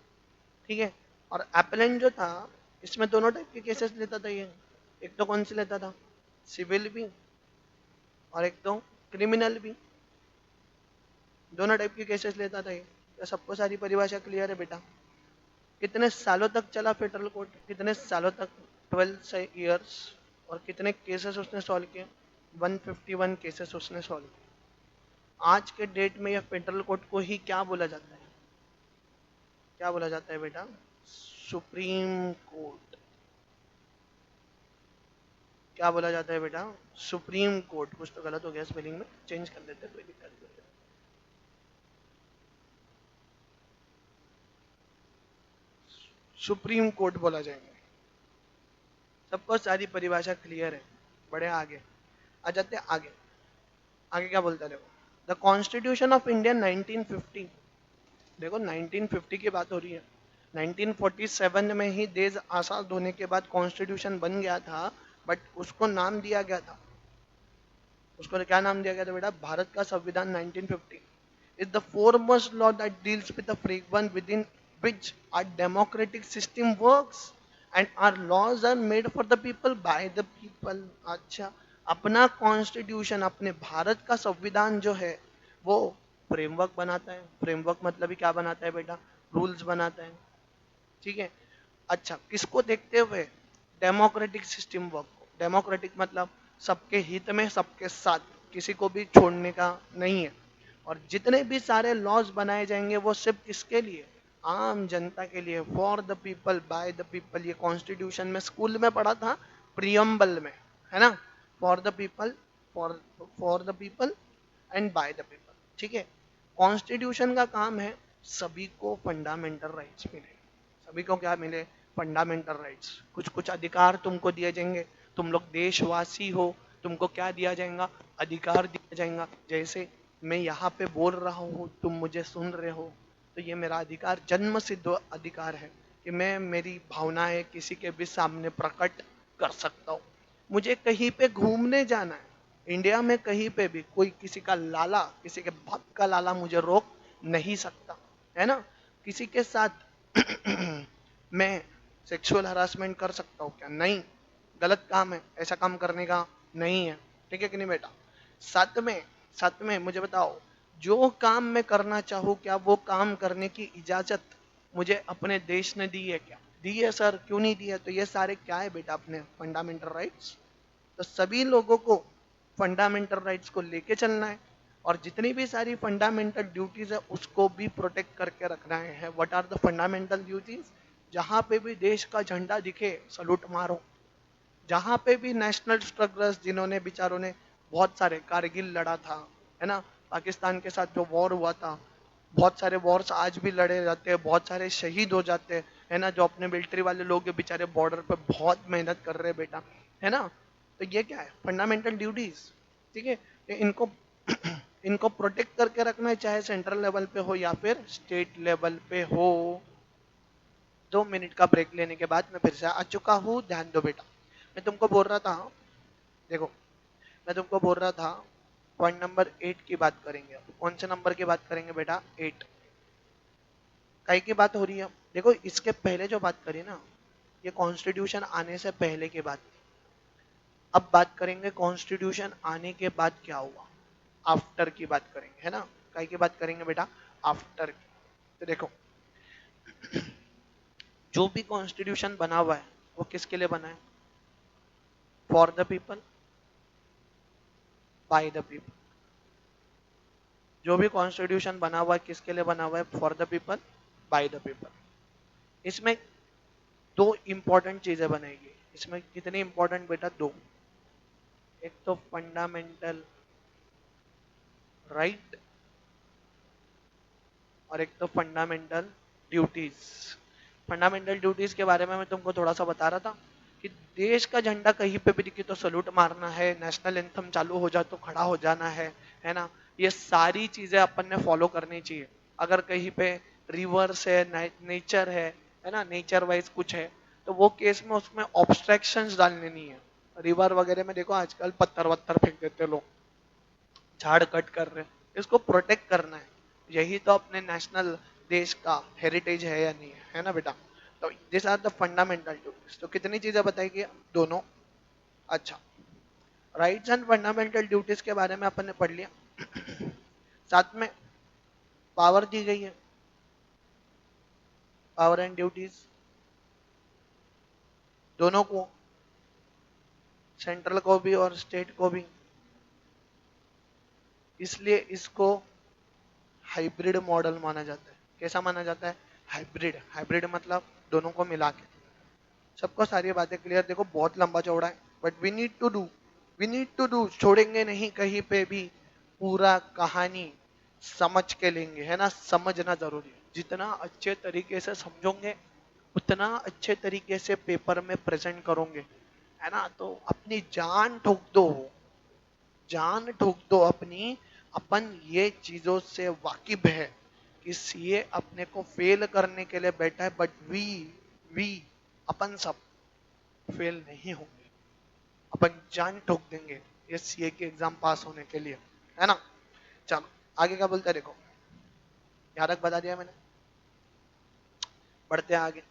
S1: ठीक है। और एपेलेंट जो था, इसमें दोनों टाइप के केसेस लेता था ये। एक तो कौन से लेता था? सिविल भी, और एक तो क्रिमिनल भी। दोनों टाइप के केसेस लेता था ये। तो सबको सारी परिभाषा क्लियर है बेटा? कितने सालों तक चला फेडरल कोर्ट? कितने सालों तक? 12 ईयर्स। और कितने केसेस उसने सॉल्व किए? 151 केसेस उसने सॉल्व किए। आज के डेट में यह फेडरल कोर्ट को ही क्या बोला जाता है? क्या बोला जाता है बेटा? Supreme court. क्या बोला जाता है बेटा? Supreme court. कुछ तो गलत हो गया स्पेलिंग में, चेंज कर देते हैं, कोई दिक्कत नहीं है। सुप्रीम कोर्ट बोला जाएगा। सबको सारी परिभाषा क्लियर है। बढ़े आगे, आ जाते हैं आगे। आगे क्या बोलता है देखो, द कॉन्स्टिट्यूशन ऑफ इंडिया 1950। देखो 1950 की बात हो रही है, 1947 में ही देश आजाद होने के बाद कॉन्स्टिट्यूशन बन गया था, बट उसको नाम दिया गया था, उसको क्या नाम दिया गया था बेटा, भारत का संविधान 1950 is the foremost law that deals with the framework within which our democratic system works and our laws are made for the people by the people। अच्छा, अपना कॉन्स्टिट्यूशन, अपने भारत का संविधान जो है वो फ्रेमवर्क बनाता है। फ्रेमवर्क मतलब ही क्या बनाता है बेटा, रूल्स बनाता है, ठीक है। अच्छा, किसको देखते हुए, डेमोक्रेटिक सिस्टम वर्क को। डेमोक्रेटिक मतलब सबके हित में, सबके साथ, किसी को भी छोड़ने का नहीं है। और जितने भी सारे लॉज बनाए जाएंगे वो सिर्फ किसके लिए, आम जनता के लिए, for the people by the people. ये कॉन्स्टिट्यूशन में स्कूल में पढ़ा था, प्रियम्बल में, है ना, for the people, for for the people and by the people, ठीक है। कॉन्स्टिट्यूशन का काम है सभी को फंडामेंटल राइट्स मिले। सभी को क्या मिले, फंडामेंटल राइट्स। कुछ कुछ अधिकार तुमको दिए जाएंगे, तुम लोग देशवासी हो, तुमको क्या दिया जाएगा, अधिकार दिया जाएगा। जैसे मैं यहाँ पे बोल रहा हूँ, तुम मुझे सुन रहे हो, तो ये मेरा अधिकार, जन्म सिद्ध अधिकार है कि मैं मेरी भावनाएं किसी के भी सामने प्रकट कर सकता हूँ। मुझे कहीं पे घूमने जाना है इंडिया में, कहीं पे भी कोई किसी का लाला, किसी के बाप का लाला मुझे रोक नहीं सकता, है ना। किसी के साथ मैं सेक्सुअल हरासमेंट कर सकता हूँ क्या, नहीं, गलत काम है, ऐसा काम करने का नहीं है, ठीक है कि नहीं बेटा। साथ में मुझे बताओ, जो काम मैं करना चाहूँ, क्या वो काम करने की इजाजत मुझे अपने देश ने दी है क्या, दी है सर, क्यों नहीं दी है। तो ये सारे क्या है बेटा, अपने फंडामेंटल राइट्स। तो सभी लोगों को फंडामेंटल राइट्स को लेके चलना है, और जितनी भी सारी फंडामेंटल ड्यूटीज है उसको भी प्रोटेक्ट करके रखना है। What are the fundamental duties, जहां पे भी देश का झंडा दिखे सलूट मारो। जहां पे भी नेशनल स्ट्रगलर्स, जिन्होंने बेचारों ने बहुत सारे, कारगिल लड़ा था, है ना, पाकिस्तान के साथ जो वॉर हुआ था, बहुत सारे वॉर्स आज भी लड़े जाते हैं, बहुत सारे शहीद हो जाते हैं, है ना। जो अपने मिलिट्री वाले लोग बेचारे बॉर्डर पे बहुत मेहनत कर रहे हैं बेटा, है ना। तो ये क्या है, फंडामेंटल ड्यूटीज, ठीक है। ये इनको इनको प्रोटेक्ट करके रखना है, चाहे सेंट्रल लेवल पे हो या फिर स्टेट लेवल पे हो। 2 मिनट का ब्रेक लेने के बाद मैं फिर से आ चुका हूँ, ध्यान दो बेटा। मैं तुमको बोल रहा था, देखो, मैं तुमको बोल रहा था पॉइंट नंबर 8 की बात करेंगे। अब कौन से नंबर की बात करेंगे बेटा, 8 कई की बात हो रही है। देखो इसके पहले जो बात करी ना, ये कॉन्स्टिट्यूशन आने से पहले की बात थी। अब बात करेंगे कॉन्स्टिट्यूशन आने के बाद क्या हुआ, आफ्टर की बात करेंगे, है ना। कई की बात करेंगे बेटा, आफ्टर की। तो देखो, जो भी कॉन्स्टिट्यूशन बना हुआ है वो किसके लिए बना है, for the people by the people. जो भी कॉन्स्टिट्यूशन बना हुआ है किसके लिए बना हुआ है, for the people by the people. इसमें दो इंपॉर्टेंट चीजें बनेगी। इसमें कितनी इंपॉर्टेंट बेटा, दो। एक तो फंडामेंटल राइट और एक तो फंडामेंटल ड्यूटीज। फंडामेंटल ड्यूटीज के बारे में मैं तुमको थोड़ा सा बता रहा था कि देश का झंडा कहीं पे भी दिखे तो सलूट मारना है, नेशनल एंथम चालू हो जाए तो खड़ा हो जाना है ना। ये सारी चीजें अपन ने फॉलो करनी चाहिए। अगर कहीं पे रिवर्स है, नेचर है ना, नेचर वाइज कुछ है, तो वो केस में उसमें ऑब्स्ट्रक्शंस डालने नहीं है। रिवर वगैरह में देखो आजकल पत्थर वत्थर फेंक देते लोग, झाड़ कट कर रहे हैं, इसको प्रोटेक्ट करना है। यही तो अपने नेशनल देश का हेरिटेज है या नहीं है ना बेटा। तो this are the fundamental duties. तो कितनी चीजें बताएगी, दोनों। अच्छा, राइट्स एंड फंडामेंटल ड्यूटीज के बारे में अपन ने पढ़ लिया। साथ में पावर दी गई है, पावर एंड ड्यूटीज दोनों को, सेंट्रल को भी और स्टेट को भी। इसलिए इसको हाइब्रिड मॉडल माना जाता है। कैसा माना जाता है, हाइब्रिड। हाइब्रिड मतलब दोनों को मिला के। सबको सारी बातें क्लियर, देखो बहुत लंबा चौड़ा है, but we need to do, छोड़ेंगे नहीं कहीं पे भी। पूरा कहानी समझ के लेंगे, है ना, समझना जरूरी है। जितना अच्छे तरीके से समझोगे उतना अच्छे तरीके से पेपर में प्रेजेंट करोगे। है ना? तो अपनी जान ठोक दो, जान ठोक दो अपनी। अपन ये चीजों से वाकिफ है कि सीए अपने को फेल करने के लिए बैठा है, बट वी अपन सब फेल नहीं होंगे। अपन जान ठोक देंगे ये सीए की एग्जाम पास होने के लिए, है ना? चलो आगे क्या बोलते हैं देखो, यहाँ तक बता दिया मैंने, बढ़ते हैं आगे।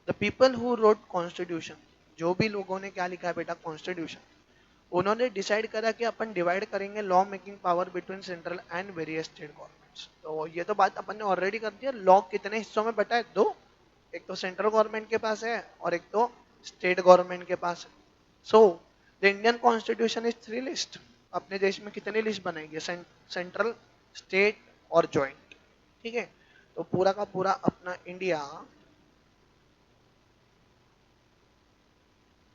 S1: The people who wrote constitution, जो भी लोगों ने क्या लिखा है बेटा, कॉन्स्टिट्यूशन, उन्होंने डिसाइड करा कि अपन डिवाइड करेंगे law making power between central and various state governments. तो ये तो बात अपन ने ऑलरेडी कर दिया। लॉ कितने हिस्सों में बटा है? दो। एक तो सेंट्रल गवर्नमेंट के पास है और एक तो स्टेट गवर्नमेंट के पास है। So the Indian constitution is three list. अपने देश में कितनी लिस्ट बनाएंगे? सेंट्रल, स्टेट और ज्वाइंट। ठीक है, तो पूरा का पूरा अपना इंडिया,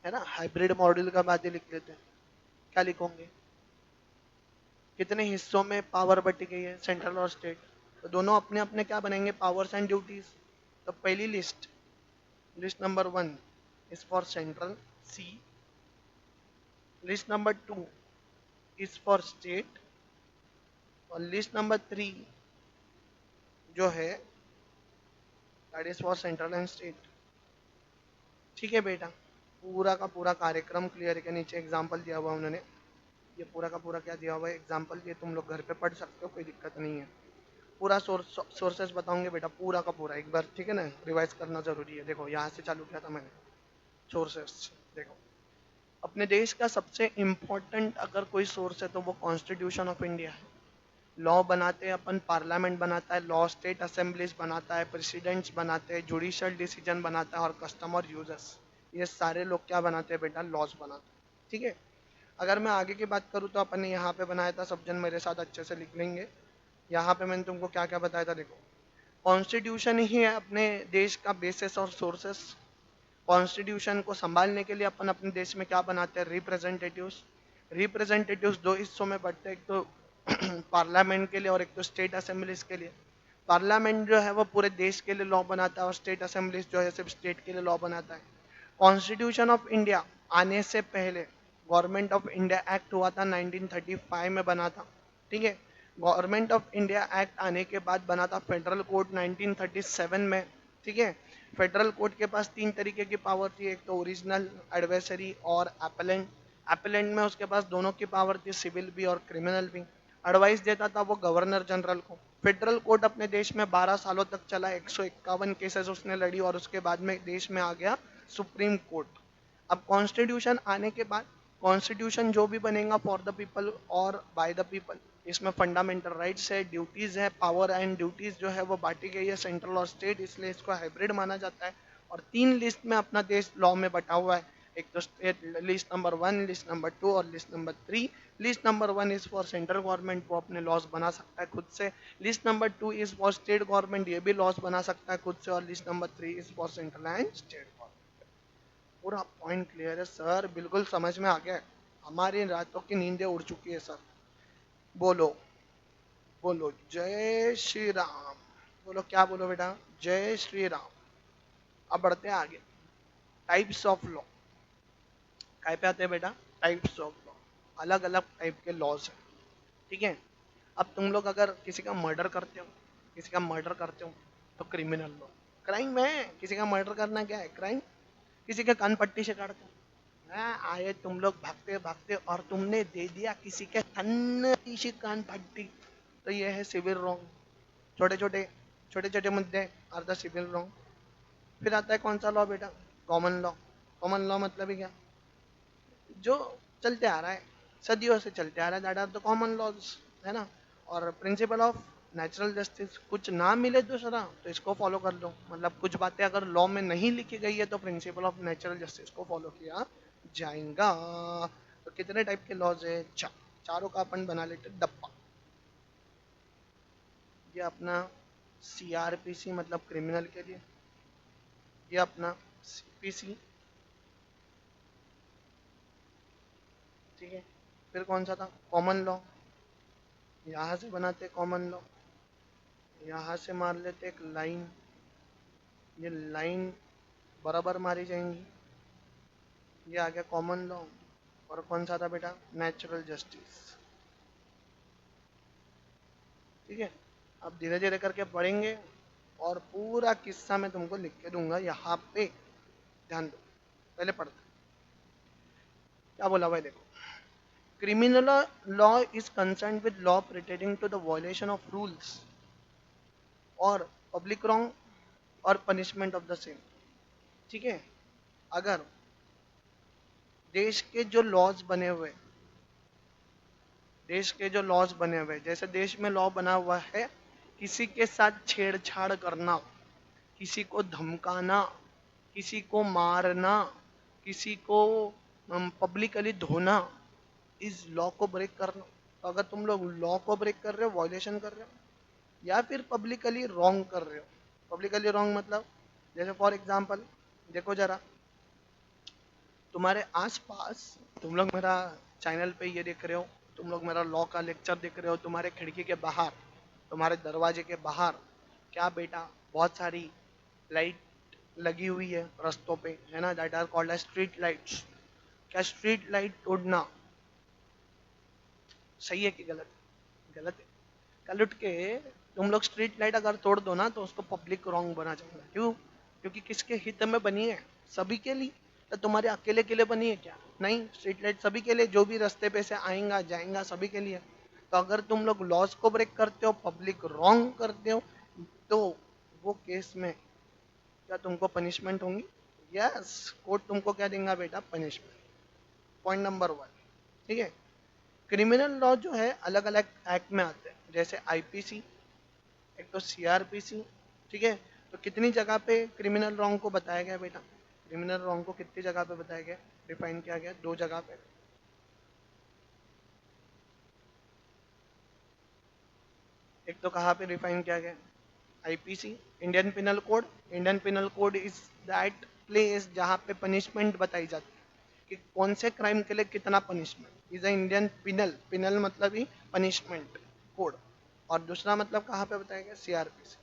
S1: है ना, हाइब्रिड मॉडल का बातें लिख लेते हैं। क्या लिखोगे? कितने हिस्सों में पावर बटी गई है, सेंट्रल और स्टेट? तो दोनों अपने अपने क्या बनेंगे? Powers and duties. तो पहली list, list number 1 is for central, C. List number 2 is for state, और लिस्ट नंबर 3 जो है that is for central and state. ठीक है बेटा, पूरा का पूरा कार्यक्रम क्लियर है। के नीचे एग्जाम्पल दिया हुआ उन्होंने, ये पूरा का पूरा क्या दिया हुआ है, एग्जाम्पल, ये तुम लोग घर पे पढ़ सकते हो, कोई दिक्कत नहीं है। पूरा सोर्सेस बताऊंगे बेटा, पूरा का पूरा एक बार, ठीक है ना? रिवाइज करना जरूरी है। देखो यहाँ से चालू किया था मैंने, सोर्सेस। देखो, अपने देश का सबसे इम्पोर्टेंट अगर कोई सोर्स है तो वो कॉन्स्टिट्यूशन ऑफ इंडिया है। लॉ बनाते हैं अपन, पार्लियामेंट बनाता है लॉ, स्टेट असेंबलीज बनाता है, प्रेसिडेंट्स बनाते हैं, जुडिशियल डिसीजन बनाता है, और कस्टम और यूजर्स, ये सारे लोग क्या बनाते हैं बेटा? लॉज बनाते हैं। ठीक है, अगर मैं आगे की बात करूँ तो अपन ने यहाँ पे बनाया था, सब जन मेरे साथ अच्छे से लिख लेंगे। यहाँ पे मैंने तुमको क्या क्या बताया था, देखो, कॉन्स्टिट्यूशन ही है अपने देश का बेसिस और सोर्सेस। कॉन्स्टिट्यूशन को संभालने के लिए अपन अपने देश में क्या बनाते हैं? रिप्रेजेंटेटिव्स। रिप्रेजेंटेटिव्स दो हिस्सों में बढ़ते हैं, एक तो पार्लियामेंट के लिए और एक तो स्टेट असेंबलीज के लिए। पार्लियामेंट जो है वो पूरे देश के लिए लॉ बनाता है, और स्टेट असेंबलीज जो है सिर्फ स्टेट के लिए लॉ बनाता है। कॉन्स्टिट्यूशन ऑफ इंडिया आने से पहले गवर्नमेंट ऑफ इंडिया एक्ट हुआ था, 1935 में बना था। ठीक है, गवर्नमेंट ऑफ इंडिया एक्ट आने के बाद बना था फेडरल कोड 1937 में। ठीक है, फेडरल कोर्ट के पास तीन तरीके की पावर थी, एक तो ओरिजिनल, एडवर्सरी और एपेलेंट। एपेलेंट में उसके पास दोनों की पावर थी, सिविल भी और क्रिमिनल भी। एडवाइस देता था वो गवर्नर जनरल को। फेडरल कोर्ट अपने देश में 12 सालों तक चला, 151 केसेस उसने लड़ी, और उसके बाद में देश में आ गया सुप्रीम कोर्ट। अब कॉन्स्टिट्यूशन आने के बाद, कॉन्स्टिट्यूशन जो भी बनेगा फॉर द पीपल और बाय द पीपल, इसमें फंडामेंटल राइट्स है, ड्यूटीज है, पावर एंड ड्यूटीज जो है वो बांटी गई है सेंट्रल और स्टेट, इसलिए इसको हाइब्रिड माना जाता है। और तीन लिस्ट में अपना देश लॉ में बटा हुआ है, एक तो state list number 1, list number 2 और list number 3। List number 1 is for central government, वो अपने लॉज बना सकता है खुद से। List number 2 is for state government, ये भी लॉज बना सकता है खुद से। और list number 3 is for central and state government. पूरा पॉइंट क्लियर है सर, बिल्कुल समझ में आ गया। हमारी रातों की नींदें उड़ चुकी है सर। बोलो, बोलो जय श्री राम। बोलो, क्या बोलो बेटा? जय श्री राम। अब बढ़ते हैं आगे, टाइप्स ऑफ लॉ। काय पे आते हैं बेटा? Types of law. अलग अलग टाइप के लॉज हैं। ठीक है, अब तुम लोग अगर किसी का मर्डर करते हो, किसी का मर्डर करते हो तो क्रिमिनल लॉ, क्राइम है। किसी का मर्डर करना क्या है? क्राइम। किसी के कान पट्टी से काटते हो, आए तुम लोग भागते भागते और तुमने दे दिया किसी के थन्नी सी कान पट्टी, तो ये है सिविल रॉन्ग। छोटे छोटे छोटे छोटे मुद्दे आर द सिविल रॉन्ग। फिर आता है कौन सा लॉ बेटा? Common law. कॉमन लॉ मतलब ही क्या? जो चलते आ रहा है, सदियों से चलते आ रहा है, that are the common laws, है ना? और प्रिंसिपल ऑफ नेचुरल जस्टिस, कुछ ना मिले दूसरा तो इसको फॉलो कर लो। मतलब कुछ बातें अगर लॉ में नहीं लिखी गई है तो प्रिंसिपल ऑफ नेचुरल जस्टिस को फॉलो किया जाएगा। तो कितने टाइप के लॉज है? चारों का अपन बना लेते डब्बा। ये अपना सीआरपीसी मतलब क्रिमिनल के लिए, ये अपना सीपीसी। ठीक है, फिर कौन सा था? Common law. यहाँ से बनाते कॉमन लॉ, यहाँ से मार लेते एक लाइन, ये लाइन बराबर मारी जाएंगी। ये आ गया कॉमन लॉ। और कौन सा था बेटा? Natural justice. ठीक है, अब धीरे धीरे करके पढ़ेंगे और पूरा किस्सा मैं तुमको लिख के दूंगा यहाँ पे, ध्यान दो। पहले पढ़ते हैं। क्या बोला भाई, देखो। Criminal law is concern with law pretending to the violation of rules और पब्लिक रॉन्ग और पनिशमेंट ऑफ द सेम। ठीक है, अगर देश के जो लॉज बने हुए, देश के जो लॉज बने हुए, जैसे देश में लॉ बना हुआ है, किसी के साथ छेड़छाड़ करना, किसी को धमकाना, किसी को मारना, किसी को पब्लिकली धोना, इस लॉ को ब्रेक करना। तो अगर तुम लोग लॉ को ब्रेक कर रहे हो, वायलेशन कर रहे हो, या फिर पब्लिकली रॉन्ग कर रहे हो। पब्लिकली रॉन्ग मतलब, जैसे फॉर एग्जांपल देखो जरा, तुम्हारे आसपास, तुम लोग मेरा चैनल पे ये देख रहे हो, तुम लोग मेरा लॉ का लेक्चर देख रहे हो, तुम्हारे खिड़की के बाहर, तुम्हारे दरवाजे के बाहर क्या बेटा, बहुत सारी लाइट लगी हुई है रास्तों पे, है ना, that are called as street lights. क्या स्ट्रीट लाइट तोड़ना सही है कि गलत है? गलत है। कल उठ के तुम लोग स्ट्रीट लाइट अगर तोड़ दो ना, तो उसको पब्लिक रॉन्ग बना जाएगा। क्यों? क्योंकि किसके हित में बनी है? सभी के लिए। तो तुम्हारे अकेले के लिए बनी है क्या? नहीं, स्ट्रीट लाइट सभी के लिए, जो भी रास्ते पे से आएगा जाएगा सभी के लिए। तो अगर तुम लोग लॉज को ब्रेक करते हो, पब्लिक रॉन्ग करते हो, तो वो केस में क्या तुमको पनिशमेंट होंगी? यस, कोर्ट तुमको क्या देगा बेटा? पनिशमेंट। Point number 1। ठीक है, क्रिमिनल लॉ जो है अलग अलग एक्ट में आते हैं, जैसे आईपीसी, एक तो सीआरपीसी। ठीक है, तो कितनी जगह पे क्रिमिनल रॉन्ग को बताया गया बेटा? क्रिमिनल रॉन्ग को कितनी जगह पे बताया गया, डिफाइन किया गया? 2 जगह पे। एक तो कहाँ पे डिफाइन किया गया? IPC, Indian penal code. Indian penal code is that place जहाँ पे पनिशमेंट बताई जाती है कि कौन से क्राइम के लिए कितना punishment. Is a Indian penal, penal मतलब ही पनिशमेंट कोड। और दूसरा मतलब कहाँ पे बताया गया? सीआरपीसी।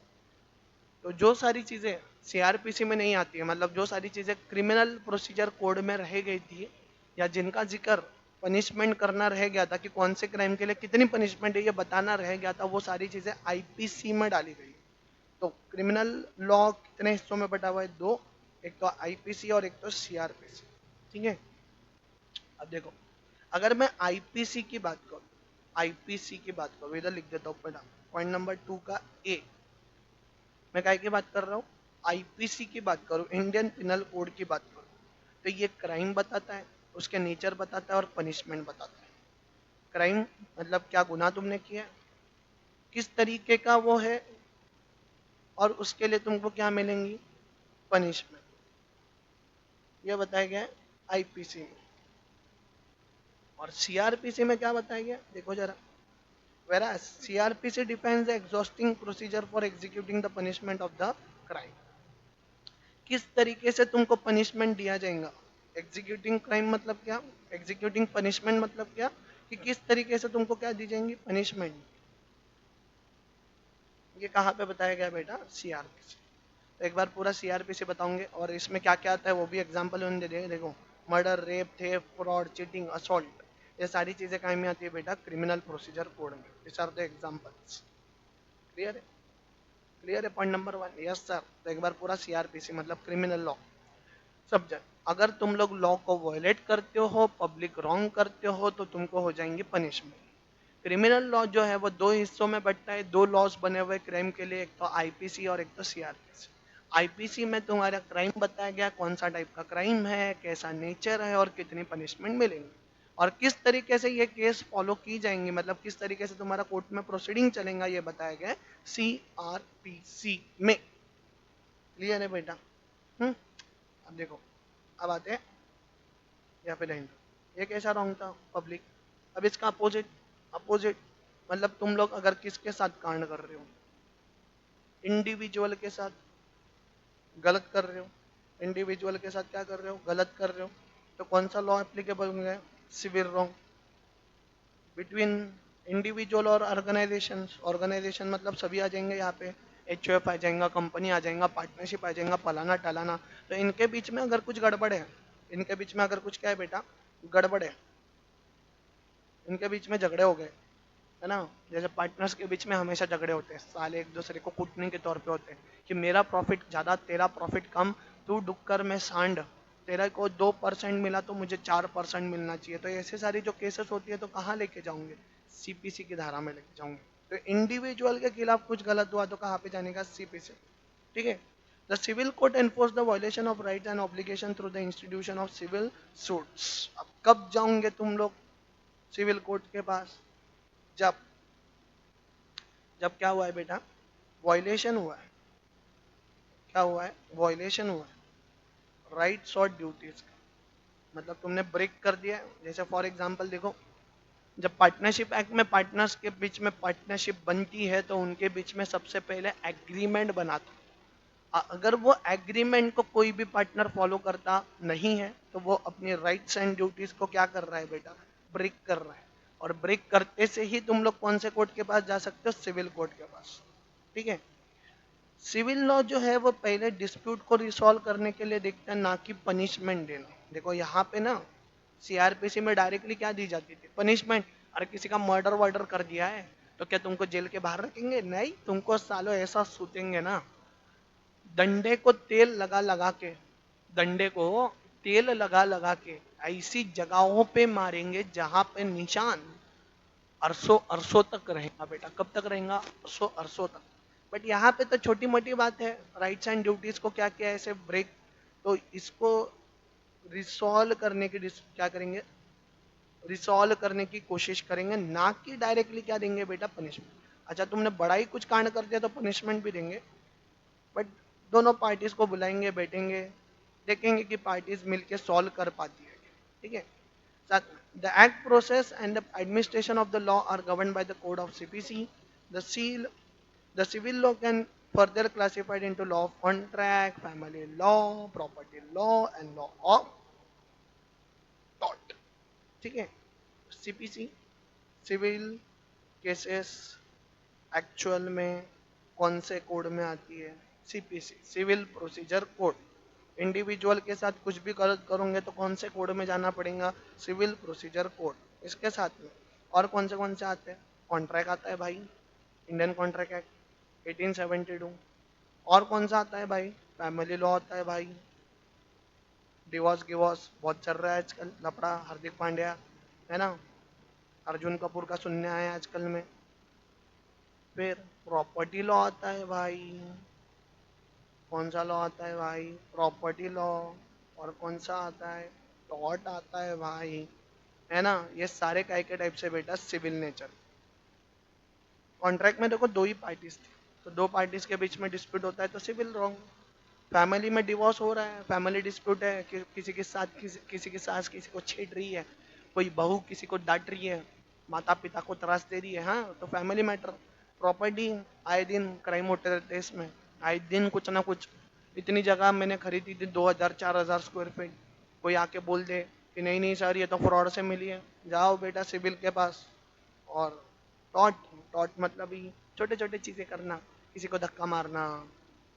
S1: तो जो सारी चीज़ें सीआरपीसी में नहीं आती है, मतलब जो सारी चीज़ें क्रिमिनल प्रोसीजर कोड में रह गई थी, या जिनका जिक्र पनिशमेंट करना रह गया था कि कौन से क्राइम के लिए कितनी पनिशमेंट है, ये बताना रह गया था, वो सारी चीज़ें आईपीसी में डाली गई। तो क्रिमिनल लॉ कितने हिस्सों में बटा हुआ है? 2। एक तो आईपीसी और एक तो सीआरपीसी। ठीक है, अब देखो, अगर मैं आईपीसी की बात करूँ, आईपीसी की बात करूँ, इधर लिख देता हूँ बेटा, पॉइंट नंबर 2 का ए। मैं काय की बात कर रहा हूँ? आईपीसी की बात करूँ, इंडियन पिनल कोड की बात करूँ, तो ये क्राइम बताता है, उसके नेचर बताता है और पनिशमेंट बताता है। क्राइम मतलब क्या गुनाह तुमने किया है, किस तरीके का वो है, और उसके लिए तुमको क्या मिलेंगी? पनिशमेंट। ये बताया गया है आईपीसी में। और सीआरपीसी में क्या बताया गया, देखो जरा। Whereas CRPC defines the exhausting procedure for executing the punishment of the crime. किस तरीके से तुमको पनिशमेंट दिया जाएगा? एग्जीक्यूटिंग क्राइम मतलब क्या, एग्जीक्यूटिंग पनिशमेंट मतलब क्या, कि किस तरीके से तुमको क्या दी जाएंगी? पनिशमेंट। ये कहाँ पे बताया गया बेटा? सीआरपीसी। तो एक बार पूरा सीआरपीसी बताऊंगे, और इसमें क्या क्या आता है वो भी एग्जाम्पल उन्होंने दे। देखो, murder, rape, theft, fraud, cheating, assault, ये सारी चीजें कहाँ में आती है बेटा? क्रिमिनल प्रोसीजर कोड में। This are the examples. Clear है? क्लियर है? Point number 1, yes sir. तो एक बार पूरा सीआरपीसी मतलब क्रिमिनल लॉ सब्जेक्ट, अगर तुम लोग लॉ को वायलेट करते हो, पब्लिक रॉन्ग करते हो, तो तुमको हो जाएंगे पनिशमेंट। क्रिमिनल लॉ जो है वो 2 हिस्सों में बंटता है, 2 लॉज बने हुए क्राइम के लिए, एक तो आईपीसी और एक तो सीआरपीसी। आईपीसी में तुम्हारा क्राइम बताया गया, कौन सा टाइप का क्राइम है, कैसा नेचर है और कितनी पनिशमेंट मिलेंगी, और किस तरीके से ये केस फॉलो की जाएंगी, मतलब किस तरीके से तुम्हारा कोर्ट में प्रोसीडिंग चलेगा, ये बताया गया सीआरपीसी में। क्लियर है बेटा? अब देखो, अब आते हैं या फिर नहीं, ये कैसा रॉन्ग था? पब्लिक। अब इसका अपोजिट, अपोजिट मतलब तुम लोग अगर किसके साथ कांड कर रहे हो, इंडिविजुअल के साथ गलत कर रहे हो, इंडिविजुअल के साथ क्या कर रहे हो? गलत कर रहे हो, तो कौन सा लॉ एप्लीकेबल होंगे? Civil wrong. बिटवीन इंडिविजुअल और ऑर्गेनाइजेशन, ऑर्गेनाइजेशन मतलब सभी आ जाएंगे यहाँ पे, एचओएफ आ जाएगा, कंपनी आ जाएगा, पार्टनरशिप आ जाएगा, फलाना टलाना। तो इनके बीच में अगर कुछ गड़बड़ है, इनके बीच में अगर कुछ क्या है बेटा, गड़बड़ है, इनके बीच में झगड़े हो गए, है ना, जैसे पार्टनर्स के बीच में हमेशा झगड़े होते हैं, साले एक दूसरे को कूटने के तौर पे होते हैं कि मेरा प्रॉफिट ज़्यादा तेरा प्रॉफिट कम, तू डुक्कर में सांड, तेरा को 2% मिला तो मुझे 4% मिलना चाहिए। तो ऐसे सारी जो केसेस होती है तो कहाँ लेके जाऊंगे, सीपीसी की धारा में लेके जाऊंगे। तो इंडिविजुअल के खिलाफ कुछ गलत हुआ तो कहाँ पे जाने का, सीपीसी। ठीक है। The civil court enforce the violation of rights and obligation through the institution of civil suits. अब कब जाओगे तुम लोग सिविल कोर्ट के पास, जब जब क्या हुआ है बेटा, वायलेशन हुआ है, क्या हुआ है, वायलेशन हुआ है राइट्स और ड्यूटीज का, मतलब तुमने ब्रेक कर दिया है। जैसे फॉर एग्जांपल देखो, जब पार्टनरशिप एक्ट में पार्टनर्स के बीच में पार्टनरशिप बनती है तो उनके बीच में सबसे पहले एग्रीमेंट बनाता है। अगर वो एग्रीमेंट को कोई भी पार्टनर फॉलो करता नहीं है तो वो अपनी राइट्स एंड ड्यूटीज को क्या कर रहा है बेटा, ब्रेक कर रहा है। और ब्रेक करते से ही तुम लोग कौन से कोर्ट के पास जा सकते हो, सिविल कोर्ट के पास। ठीक है। सिविल लॉ जो है वो पहले डिस्प्यूट को रिसॉल्व करने के लिए देखता है, ना कि पनिशमेंट देना। देखो यहाँ पे ना सीआरपीसी में डायरेक्टली क्या दी जाती थी, पनिशमेंट। अरे किसी का मर्डर वर्डर कर दिया है तो क्या तुमको जेल के बाहर रखेंगे, नहीं, तुमको सालों ऐसा सूतेंगे ना, डंडे को तेल लगा लगा के, डंडे को तेल लगा लगा के ऐसी जगहों पे मारेंगे जहां पे निशान अरसों अरसों तक रहेगा बेटा। कब तक रहेगा, अरसों अरसों तक। बट यहाँ पे तो छोटी मोटी बात है, राइट्स एंड ड्यूटीज को क्या किया है ऐसे ब्रेक, तो इसको रिसॉल्व करने की क्या करेंगे, रिसॉल्व करने की कोशिश करेंगे, ना कि डायरेक्टली क्या देंगे बेटा, पनिशमेंट। अच्छा तुमने बड़ा ही कुछ कांड कर दिया तो पनिशमेंट भी देंगे, बट दोनों पार्टीज को बुलाएंगे, बैठेंगे, देखेंगे कि पार्टीज मिलके सॉल्व कर पाती है। ठीक है। साथ में the act process and the administration of the law are govern by the code of CPC. The seal the civil law can further classified into law of contract, family law, property law and law of tort। ठीक है। CPC civil cases actual में कौन से code में आती है, CPC civil procedure code. Individual के साथ कुछ भी गलत करोगे तो कौन से कोड में जाना पड़ेगा, सिविल प्रोसीजर कोड। इसके साथ में और कौन से आते हैं, कॉन्ट्रैक्ट आता है भाई, इंडियन कॉन्ट्रैक्ट एक्ट 1872। और कौन सा आता है भाई, फैमिली लॉ आता है भाई, डिवोर्स गिवोर्स बहुत चल रहा है आजकल, लफड़ा, हार्दिक पांड्या, है ना, अर्जुन कपूर का सुनने आए आजकल में। फिर प्रॉपर्टी लॉ आता है भाई, कौन सा लॉ आता है भाई, प्रॉपर्टी लॉ। और कौन सा आता है, टॉर्ट आता है भाई, है ना। ये सारे काय के टाइप से बेटा सिविल नेचर। कॉन्ट्रैक्ट में देखो दो ही पार्टीज थी, तो दो पार्टीज के बीच में डिस्प्यूट होता है तो सिविल रॉन्ग। फैमिली में डिवोर्स हो रहा है, फैमिली डिस्प्यूट है कि किसी के साथ किसी की सास किसी को छेड़ रही है, कोई बहू किसी को डांट रही है, माता-पिता को त्रास दे रही है, हाँ तो फैमिली मैटर। प्रॉपर्टी, आए दिन क्राइम होते रहते हैं इसमें, आए दिन कुछ ना कुछ। इतनी जगह मैंने खरीदी थी 2000-4000 स्क्वायर फीट, कोई आके बोल दे कि नहीं नहीं सर ये तो फ्रॉड से मिली है, जाओ बेटा सिविल के पास। और टॉट, टॉट मतलब ही छोटे छोटे चीजें करना, किसी को धक्का मारना,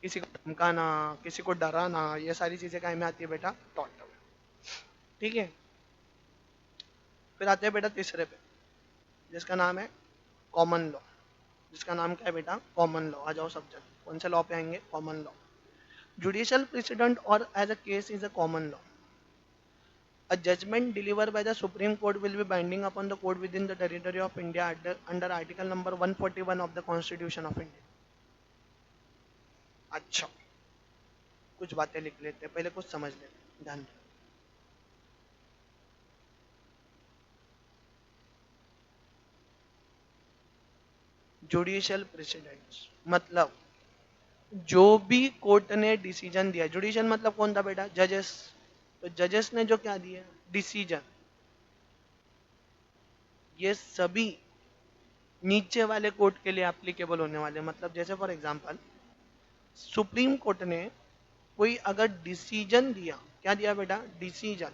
S1: किसी को धमकाना, किसी को डराना, ये सारी चीजें काय में आती है बेटा, टॉट में। ठीक है। फिर आते हैं बेटा तीसरे पे, जिसका नाम है कॉमन लॉ। जिसका नाम क्या है बेटा, कॉमन लॉ। आ जाओ सब जन, कौन से लॉ पे आएंगे, कॉमन लॉ। जुडिशियल प्रेसिडेंट और as a case is a common law. A judgment delivered by the Supreme Court will be binding upon the court within the territory of India under Article number 141 of the Constitution of India। अच्छा, कुछ बातें लिख लेते हैं, पहले कुछ समझ लेते हैं, ध्यान दो। जुडिशियल प्रेसिडेंट्स मतलब जो भी कोर्ट ने डिसीजन दिया, जुडिशियल मतलब कौन था बेटा, जजेस। तो जजेस ने जो क्या दिया डिसीजन, ये सभी नीचे वाले कोर्ट के लिए एप्लीकेबल होने वाले। मतलब जैसे फॉर एग्जांपल सुप्रीम कोर्ट ने कोई अगर डिसीजन दिया, क्या दिया बेटा, डिसीजन,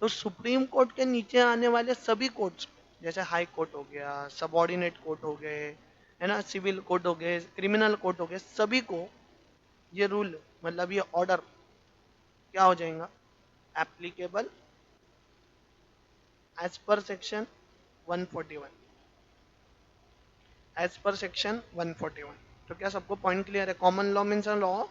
S1: तो सुप्रीम कोर्ट के नीचे आने वाले सभी कोर्ट्स, जैसे हाई कोर्ट हो गया, सबऑर्डिनेट कोर्ट हो गए, है ना, सिविल कोर्ट हो गए, क्रिमिनल कोर्ट हो गए, सभी को ये रूल मतलब ये ऑर्डर क्या हो जाएगा, applicable as per section 141, as per section 141। तो क्या सबको पॉइंट क्लियर है? कॉमन लॉ मीन्स लॉ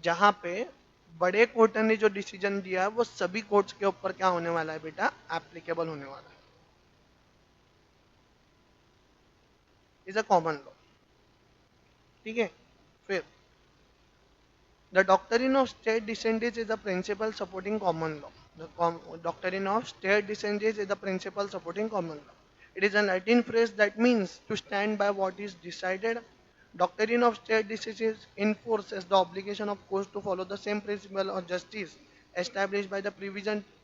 S1: जहां पे बड़े कोर्ट ने जो डिसीजन दिया है वो सभी कोर्ट्स के ऊपर क्या होने वाला है बेटा? एप्लीकेबल होने वाला है। Is a common law. ठीक है। फिर द डॉक्ट्रिन ऑफ स्टेट डिसेंडेंस is the principle supporting common law. The doctrine of state descendants is the principle supporting common law. It is a Latin phrase that means to stand by what is decided. Doctrine of state decisions enforces the obligation of courts to follow the same principle of justice established by the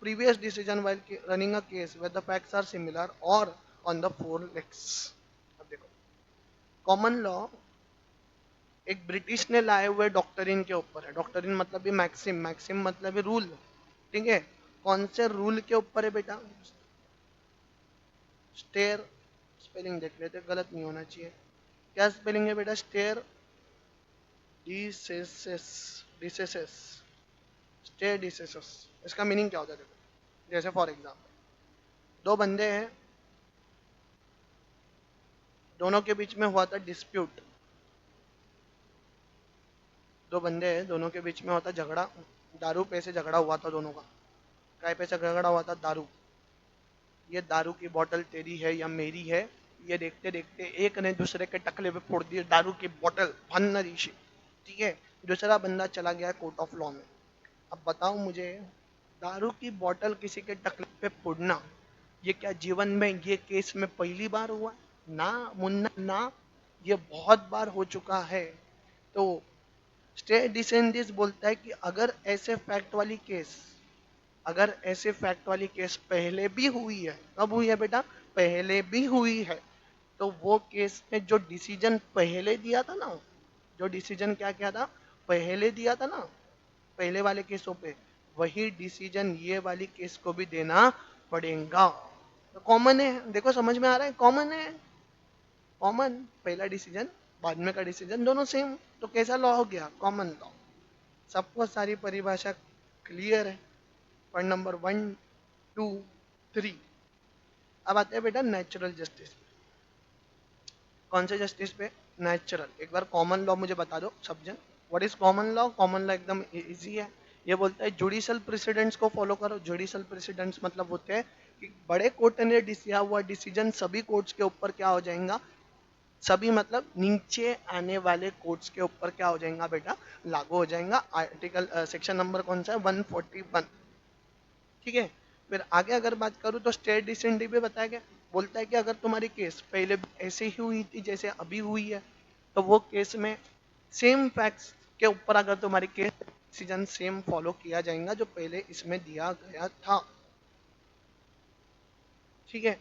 S1: previous decision while running a case where the facts are similar or on the four legs. अब देखो, common law एक British ने लाए हुए doctrine के ऊपर है। Doctrine मतलब ये मैक्सिम, मैक्सिम मतलब ये रूल। ठीक है। कौन से रूल के ऊपर है बेटा? स्टेयर, स्पेलिंग देख लेते, गलत नहीं होना चाहिए। क्या स्पेलिंग है बेटा? Stare decisis, decisis, stare decisis. इसका मीनिंग क्या होता है देखो। जैसे फॉर एग्जांपल दो बंदे हैं, दोनों के बीच में हुआ था डिस्प्यूट। दो बंदे हैं, दोनों के बीच में होता झगड़ा, दारू पे से झगड़ा हुआ था दोनों का। काय पे से झगड़ा हुआ था? दारू। ये दारू की बोतल तेरी है या मेरी है, ये देखते देखते एक ने दूसरे के टकले पे फोड़ दिया दारू की बोतल, भन्नरी सी। ठीक है। दूसरा बंदा चला गया कोर्ट ऑफ लॉ में। अब बताओ मुझे, दारू की बोतल किसी के टकले पे फोड़ना, ये क्या जीवन में ये केस में पहली बार हुआ? ना मुन्ना ना, ये बहुत बार हो चुका है। तो स्टे डिसेंडिस बोलता है कि अगर ऐसे फैक्ट वाली केस, अगर ऐसे फैक्ट वाली केस पहले भी हुई है, कब हुई है बेटा? पहले भी हुई है, तो वो केस में जो डिसीजन पहले दिया था ना, जो डिसीजन क्या क्या था पहले दिया था ना, पहले वाले केसों पे, वही डिसीजन ये वाली केस को भी देना पड़ेगा। तो कॉमन है, देखो समझ में आ रहा है? कॉमन है, कॉमन। पहला डिसीजन बाद में का डिसीजन दोनों सेम, तो कैसा लॉ हो गया? Common law. सबको सारी परिभाषा क्लियर है? Point number 1, 2, 3। अब आते हैं बेटा नेचुरल जस्टिस। कौन से जस्टिस पे? नेचुरल। एक बार कॉमन लॉ मुझे बता दो सब जन। What is common law? Common law एकदम इजी है। ये बोलता है जुडिशल प्रेसिडेंट्स को फॉलो करो। जुडिशल प्रेसिडेंट्स मतलब होते हैं कि बड़े कोर्ट ने दिया हुआ डिसीजन सभी कोर्ट्स के ऊपर क्या हो जाएगा? सभी मतलब नीचे आने वाले कोर्ट्स के ऊपर क्या हो जाएगा बेटा? लागू हो जाएगा। आर्टिकल सेक्शन नंबर कौन सा है? 141। ठीक है। फिर आगे अगर बात करूँ तो स्टेट डिसेंडी पे बताया गया, बोलता है कि अगर तुम्हारी केस पहले ऐसे ही हुई थी जैसे अभी हुई है, तो वो केस में सेम फैक्ट्स के ऊपर अगर तुम्हारी केस डिसीजन सेम फॉलो किया जाएगा जो पहले इसमें दिया गया था। ठीक है।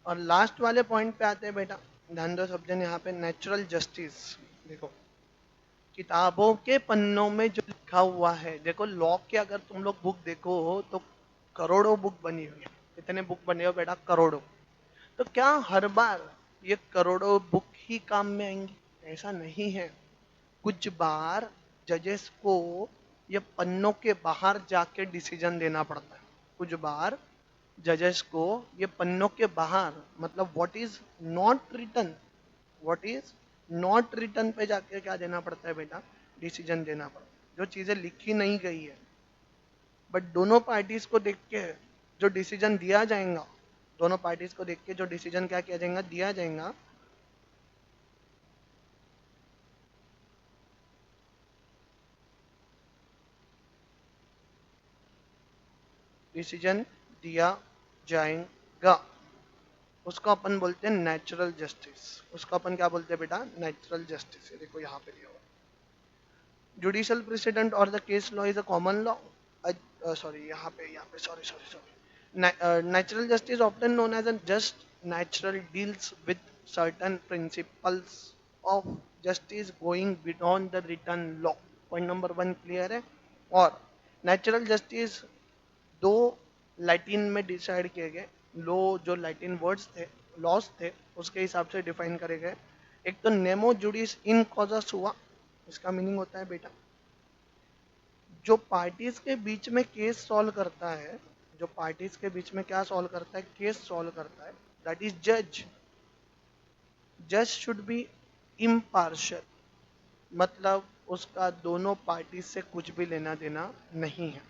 S1: और लास्ट वाले पॉइंट पे आते हैं बेटा, ध्यान दो सब जन यहाँ पे, नेचुरल जस्टिस। देखो किताबों के पन्नों में जो लिखा हुआ है, देखो लॉ के अगर तुम लोग बुक देखो तो करोड़ों बुक बनी हुई है। कितने बुक बने हो बेटा? करोड़ों। तो क्या हर बार ये करोड़ों बुक ही काम में आएंगी? ऐसा नहीं है। कुछ बार जजेस को ये पन्नों के बाहर जाके डिसीजन देना पड़ता है। कुछ बार जजेस को ये पन्नों के बाहर मतलब what is not written, what is not written पे जाके क्या देना पड़ता है बेटा? डिसीजन देना पड़ता है। जो चीजें लिखी नहीं गई है, बट दोनों पार्टीज को देख के जो डिसीजन दिया जाएगा, दोनों पार्टीज को देख के जो डिसीजन क्या किया जाएगा? दिया जाएगा। डिसीजन दिया जाएगा, उसको अपन बोलते हैं नेचुरल जस्टिस। उसको अपन क्या बोलते हैं बेटा? Natural justice. देखो यहाँ पे दिया हुआ, जुडिशियल प्रेसिडेंट और the case law is a common law. Sorry यहाँ पे sorry, natural justice often known as a just natural deals with certain principles of justice going beyond the written law। Point number 1 clear है? और natural justice दो Latin में decide किए गए लो, जो Latin words थे, लॉस थे, उसके हिसाब से डिफाइन करे गए। एक तो नेमो जुडिस इन कॉजस हुआ, इसका मीनिंग होता है बेटा जो पार्टीज के बीच में केस सॉल्व करता है, जो पार्टीज के बीच में क्या सॉल्व करता है, केस सॉल्व करता है, दैट इज जज। जज शुड बी इम्पार्शियल, मतलब उसका दोनों पार्टी से कुछ भी लेना देना नहीं है।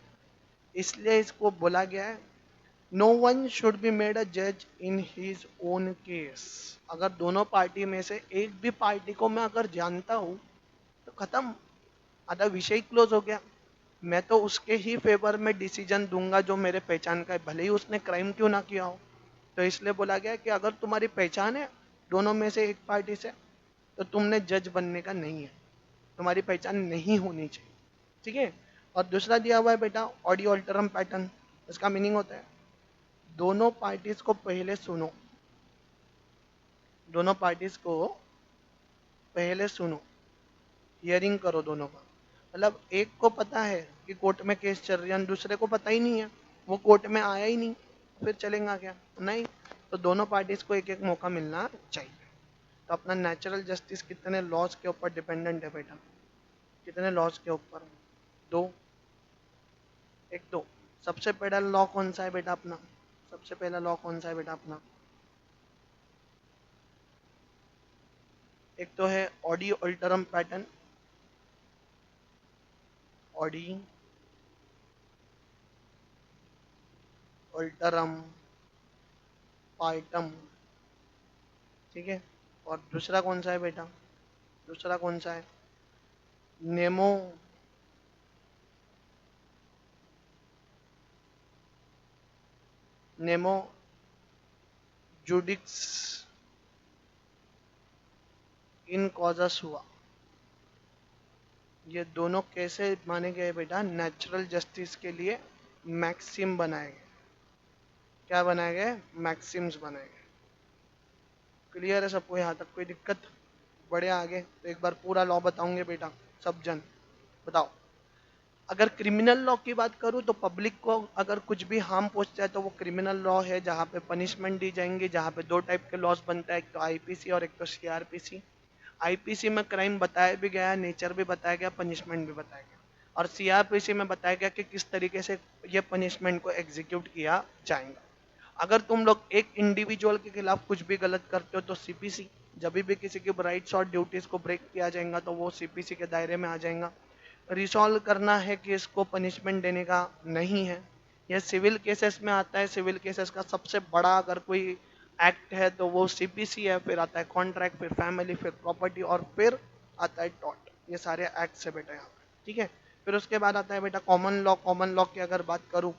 S1: इसलिए इसको बोला गया है no one should be made a जज इन हिज ओन केस। अगर दोनों पार्टी में से एक भी पार्टी को मैं अगर जानता हूं तो खत्म, आधा विषय ही क्लोज हो गया। मैं तो उसके ही फेवर में डिसीजन दूंगा जो मेरे पहचान का है, भले ही उसने क्राइम क्यों ना किया हो। तो इसलिए बोला गया कि अगर तुम्हारी पहचान है दोनों में से एक पार्टी से, तो तुमने जज बनने का नहीं है, तुम्हारी पहचान नहीं होनी चाहिए। ठीक है। और दूसरा दिया हुआ है बेटा ऑडियो अल्टरम पैटर्न। इसका मीनिंग होता है दोनों पार्टीज को पहले सुनो, दोनों पार्टीज को पहले सुनो, हियरिंग करो दोनों का। मतलब एक को पता है कि कोर्ट में केस चल रही है, दूसरे को पता ही नहीं है, वो कोर्ट में आया ही नहीं, फिर चलेगा क्या? नहीं। तो दोनों पार्टीज को एक एक मौका मिलना चाहिए। तो अपना नेचुरल जस्टिस कितने लॉज के ऊपर डिपेंडेंट है बेटा? कितने लॉज के ऊपर? दो। एक दो। सबसे पहला लॉ कौन सा है बेटा अपना? सबसे पहला लॉ कौन सा है बेटा अपना? एक तो है ऑडी अल्टरम पैटर्न, ऑडी अल्टरम पाइटम। ठीक है। और दूसरा कौन सा है बेटा? दूसरा कौन सा है? नेमो नेमो जुडिक्स इन कॉजस हुआ। ये दोनों कैसे माने गए बेटा? नेचुरल जस्टिस के लिए मैक्सिम बनाए गए। क्या बनाए गए? मैक्सिम्स बनाए गए। क्लियर है सबको यहाँ तक? कोई दिक्कत? बढ़े आगे तो एक बार पूरा लॉ बताऊंगे बेटा सब जन। बताओ। अगर क्रिमिनल लॉ की बात करूं तो पब्लिक को अगर कुछ भी हार्म पहुंचता है तो वो क्रिमिनल लॉ है, जहां पे पनिशमेंट दी जाएंगी, जहां पे दो टाइप के लॉस बनता है, एक तो आईपीसी और एक तो सीआरपीसी। आईपीसी में क्राइम बताया भी गया, नेचर भी बताया गया, पनिशमेंट भी बताया गया। और सीआरपीसी में बताया गया कि किस तरीके से ये पनिशमेंट को एग्जीक्यूट किया जाएगा। अगर तुम लोग एक इंडिविजुअल के खिलाफ कुछ भी गलत करते हो तो सीपीसी, जब भी किसी की राइट्स और ड्यूटीज को ब्रेक किया जाएगा तो वो सीपीसी के दायरे में आ जाएगा। रिसॉल्व करना है कि इसको पनिशमेंट देने का नहीं है। यह सिविल केसेस में आता है। सिविल केसेस का सबसे बड़ा अगर कोई एक्ट है तो वो सीपीसी है, फिर आता है कॉन्ट्रैक्ट, फिर फैमिली, फिर प्रॉपर्टी और फिर आता है टॉर्ट। ये सारे एक्ट्स है बेटा यहाँ पे। ठीक है। फिर उसके बाद आता है बेटा कॉमन लॉ। कॉमन लॉ की अगर बात करूँ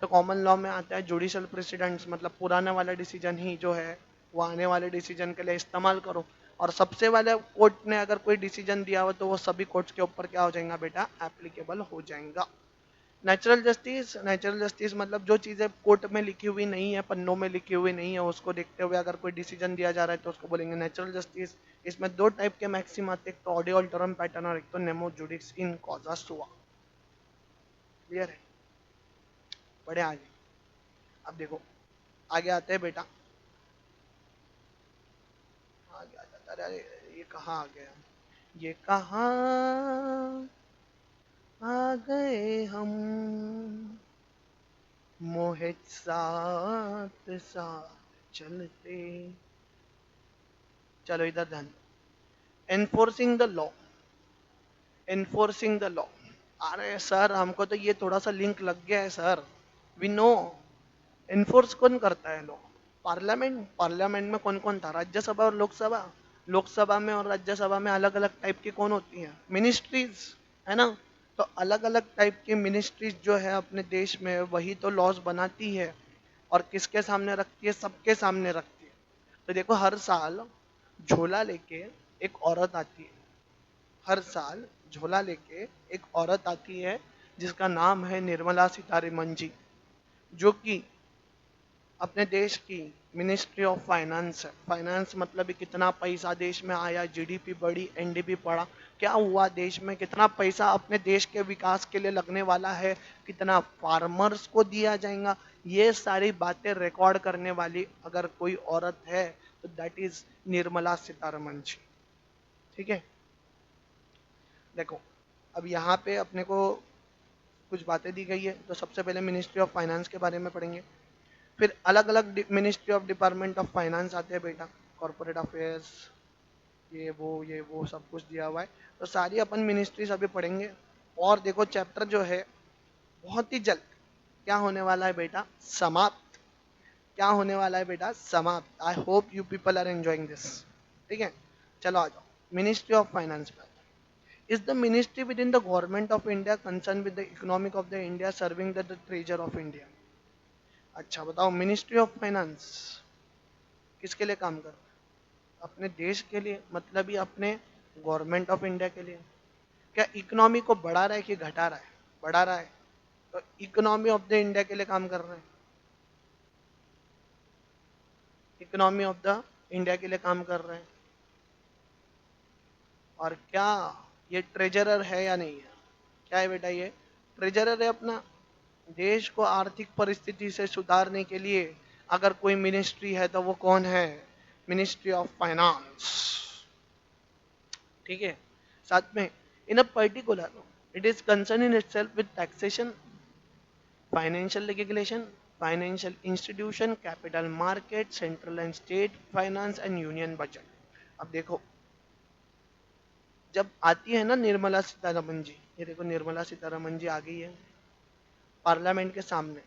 S1: तो कॉमन लॉ में आता है जुडिशियल प्रेसिडेंट्स, मतलब पुराने वाला डिसीजन ही जो है वो आने वाले डिसीजन के लिए इस्तेमाल करो। और सबसे वाले कोर्ट ने अगर कोई डिसीजन दिया हो तो वो सभी कोर्ट्स के ऊपर क्या हो जाएगा बेटा? एप्लीकेबल हो जाएगा। नेचुरल जस्टिस, नेचुरल जस्टिस मतलब जो चीजें कोर्ट में लिखी हुई नहीं है, पन्नों में लिखी हुई नहीं है, उसको देखते हुए अगर कोई डिसीजन दिया जा रहा है तो उसको बोलेंगे नेचुरल जस्टिस। इसमें दो टाइप के मैक्सिम आते हैं, एक तो ऑडियो अल्टरम पैटर्न और एक तो नेमो जुडिक्स इन कॉजा सुआ। क्लियर है? बढ़े आगे। अब देखो आगे आते हैं बेटा, आगे आ जाता है। अरे ये कहाँ आ गया? ये कहाँ आ गए हम, मोहित साथ साथ चलते। चलो इधर ध्यान। Enforcing the law, enforcing the law. अरे सर हमको तो ये थोड़ा सा लिंक लग गया है सर। We know. इन्फोर्स कौन करता है लॉ? पार्लियामेंट। पार्लियामेंट में कौन कौन था? राज्यसभा और लोकसभा। लोकसभा में और राज्यसभा में अलग अलग टाइप की कौन होती हैं? मिनिस्ट्रीज, है ना? तो अलग अलग टाइप की मिनिस्ट्रीज जो है अपने देश में वही तो लॉज बनाती है। और किसके सामने रखती है? सबके सामने रखती है। तो देखो हर साल झोला लेके एक औरत आती है। हर साल झोला लेके एक औरत आती है जिसका नाम है निर्मला सीतारमण जी, जो कि अपने देश की मिनिस्ट्री ऑफ फाइनेंस है। फाइनेंस मतलब कितना पैसा देश में आया, जीडीपी बढ़ी, एनडीपी बढ़ा, क्या हुआ देश में, कितना पैसा अपने देश के विकास के लिए लगने वाला है, कितना फार्मर्स को दिया जाएगा, ये सारी बातें रिकॉर्ड करने वाली अगर कोई औरत है तो दैट इज निर्मला सीतारमण जी। ठीक है। देखो अब यहाँ पे अपने को कुछ बातें दी गई है। तो सबसे पहले मिनिस्ट्री ऑफ फाइनेंस के बारे में पढ़ेंगे, फिर अलग अलग ministry of department of finance आते हैं बेटा, कॉर्पोरेट अफेयर्स, ये वो सब कुछ दिया हुआ है। तो सारी अपन मिनिस्ट्रीज अभी पढ़ेंगे। और देखो चैप्टर जो है बहुत ही जल्द क्या होने वाला है बेटा, समाप्त। क्या होने वाला है बेटा, समाप्त। I hope you people are enjoying this. ठीक है, चलो आ जाओ मिनिस्ट्री ऑफ फाइनेंस पर। Is the ministry within the government of India concern with the economic of the India serving the treasure of India. अच्छा बताओ, ministry of finance किसके लिए काम कर रहा है, अपने देश के लिए, मतलब ही अपने गवर्नमेंट ऑफ इंडिया के लिए। क्या इकोनॉमी को बढ़ा रहा है कि घटा रहा है, बढ़ा रहा है। तो इकोनॉमी ऑफ द इंडिया के लिए काम कर रहे हैं, इकोनॉमी ऑफ द इंडिया के लिए काम कर रहे हैं। और क्या ये ट्रेजरर है या नहीं है, क्या है बेटा, ये ट्रेजरर है अपना। देश को आर्थिक परिस्थिति से सुधारने के लिए अगर कोई मिनिस्ट्री है तो वो कौन है, मिनिस्ट्री ऑफ फाइनेंस। ठीक है, साथ में in a particular it is concern in itself with taxation, financial regulation, financial institution, capital market, central and state finance and union budget. अब देखो जब आती है ना निर्मला सीतारमन जी, ये देखो निर्मला सीतारमन जी आ गई है पार्लियामेंट के सामने।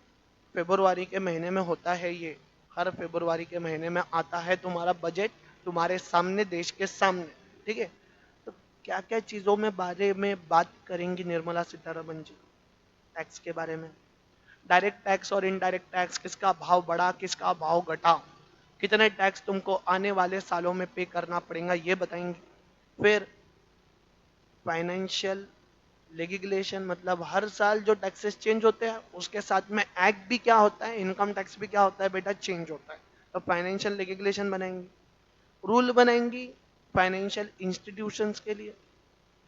S1: फरवरी के महीने में होता है ये, हर फरवरी के महीने में आता है तुम्हारा बजट तुम्हारे सामने, देश के सामने। ठीक है, तो क्या क्या चीज़ों में बारे में बात करेंगी निर्मला सीतारमन जी, टैक्स के बारे में, डायरेक्ट टैक्स और इनडायरेक्ट टैक्स, किसका भाव बढ़ा किसका भाव घटा, कितने टैक्स तुमको आने वाले सालों में पे करना पड़ेगा ये बताएंगे। फिर फाइनेंशियल लेगिस्लेशन, मतलब हर साल जो टैक्सेस चेंज होते हैं उसके साथ में एक्ट भी क्या होता है, इनकम टैक्स भी क्या होता है बेटा, चेंज होता है। तो फाइनेंशियल लेगिस्लेशन बनाएंगी, रूल बनाएंगी फाइनेंशियल इंस्टीट्यूशंस के लिए,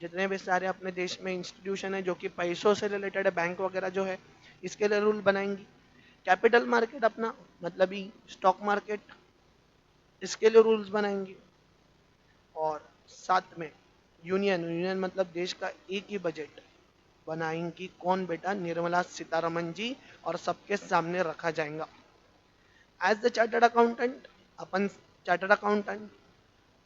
S1: जितने भी सारे अपने देश में इंस्टीट्यूशन है जो कि पैसों से रिलेटेड है, बैंक वगैरह जो है, इसके लिए रूल बनाएंगी। कैपिटल मार्केट अपना मतलब ही स्टॉक मार्केट, इसके लिए रूल्स बनाएंगी। और साथ में यूनियन, यूनियन मतलब देश का एक ही बजट बनाएंगी कौन बेटा, निर्मला सीतारमन जी, और सबके सामने रखा जाएगा। एज द चार्टर्ड अकाउंटेंट, अपन chartered accountant,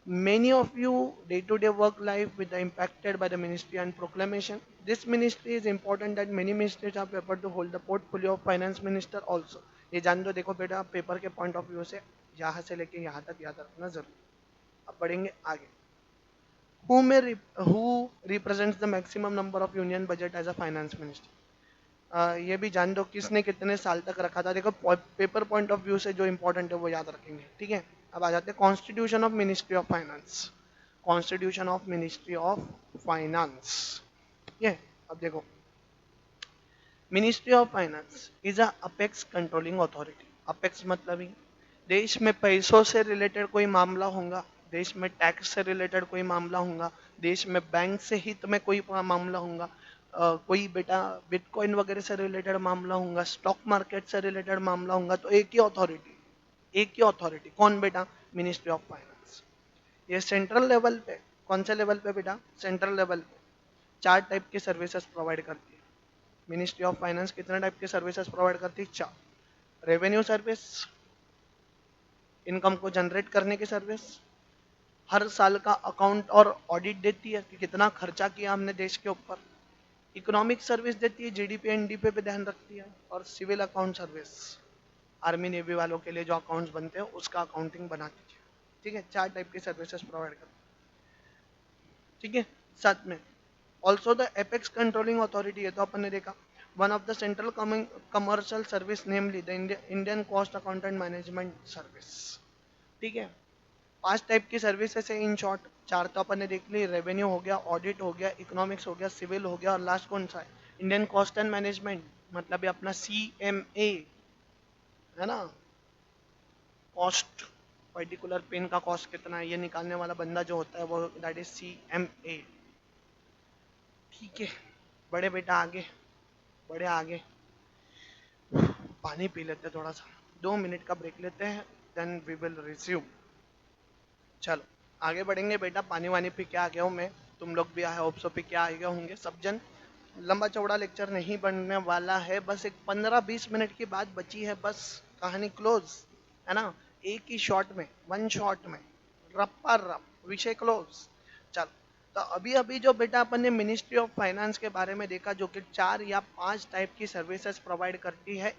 S1: many of you day-to-day work life with the impacted by the ministry and proclamation. This ministry is important that many ministries are prepared to hold the portfolio of finance minister also. ये जान दो, देखो बेटा paper के point of view से यहाँ से लेके यहाँ तक याद रखना जरूर। अब बढ़ेंगे आगे। who represents the maximum number of union budget as a finance minister? ये भी जान दो किसने कितने साल तक रखा था। देखो पेपर पॉइंट ऑफ व्यू से जो इंपॉर्टेंट है वो याद रखेंगे। ठीक है, अब आ जाते हैं constitution of ministry of finance. Constitution of ministry of finance ये, अब देखो ministry of finance is a apex controlling authority. Apex मतलब ही देश में पैसों से रिलेटेड कोई मामला होगा, देश में टैक्स से रिलेटेड कोई मामला होगा, देश में बैंक से हित में कोई मामला होगा, कोई बेटा बिटकॉइन वगैरह से रिलेटेड मामला होगा, स्टॉक मार्केट से रिलेटेड मामला होगा, तो एक ही अथॉरिटी, एक ही अथॉरिटी कौन बेटा, मिनिस्ट्री ऑफ फाइनेंस। ये सेंट्रल लेवल पे, कौन से लेवल पे बेटा, सेंट्रल लेवल पे चार टाइप की सर्विसेज प्रोवाइड करती है मिनिस्ट्री ऑफ फाइनेंस। कितने टाइप की सर्विसेज प्रोवाइड करती है, चार। रेवेन्यू सर्विस, इनकम को जनरेट करने की सर्विस, हर साल का अकाउंट और ऑडिट देती है कि कितना खर्चा किया हमने देश के ऊपर। इकोनॉमिक सर्विस देती है, जीडीपी एनडीपी पे ध्यान रखती है। और civil account service, army navy वालों के लिए जो अकाउंट्स बनते हैं उसका अकाउंटिंग बनाती है। ठीक है, चार टाइप की सर्विसेज प्रोवाइड करती है। ठीक है, साथ में also the apex controlling authority है, तो अपन ने देखा one of the central commercial service namely the Indian cost accountant management service. ठीक है, पांच टाइप की सर्विसेज है इन शॉर्ट, चार तो अपन ने देख ली, रेवेन्यू हो गया, ऑडिट हो गया, इकोनॉमिक्स हो गया, सिविल हो गया, और लास्ट कौन सा है, इंडियन कॉस्ट एंड मैनेजमेंट, मतलब ये अपना CMA है ना, कॉस्ट, पर्टिकुलर पेन का कॉस्ट कितना है ये निकालने वाला बंदा जो होता है वो दैट इज CMA। ठीक है, बड़े बेटा आगे, बड़े आगे, पानी पी लेते थोड़ा सा, 2 मिनट का ब्रेक लेते हैं, देन वी विल रिज्यूम। चलो आगे बढ़ेंगे बेटा, पानी वानी पी के आ गया हूँ मैं, तुम लोग भी आए होप सो पी के आ गए होंगे सब जन। लंबा चौड़ा लेक्चर नहीं बनने वाला है, बस एक 15-20 मिनट की बात बची है, बस कहानी क्लोज, है ना। एक ही शॉट में, वन शॉट में, रप्पा रप, विषय क्लोज। चल, तो अभी अभी जो बेटा अपन ने मिनिस्ट्री ऑफ फाइनेंस के बारे में देखा, जो कि 4 या 5 टाइप की सर्विसेज प्रोवाइड करती है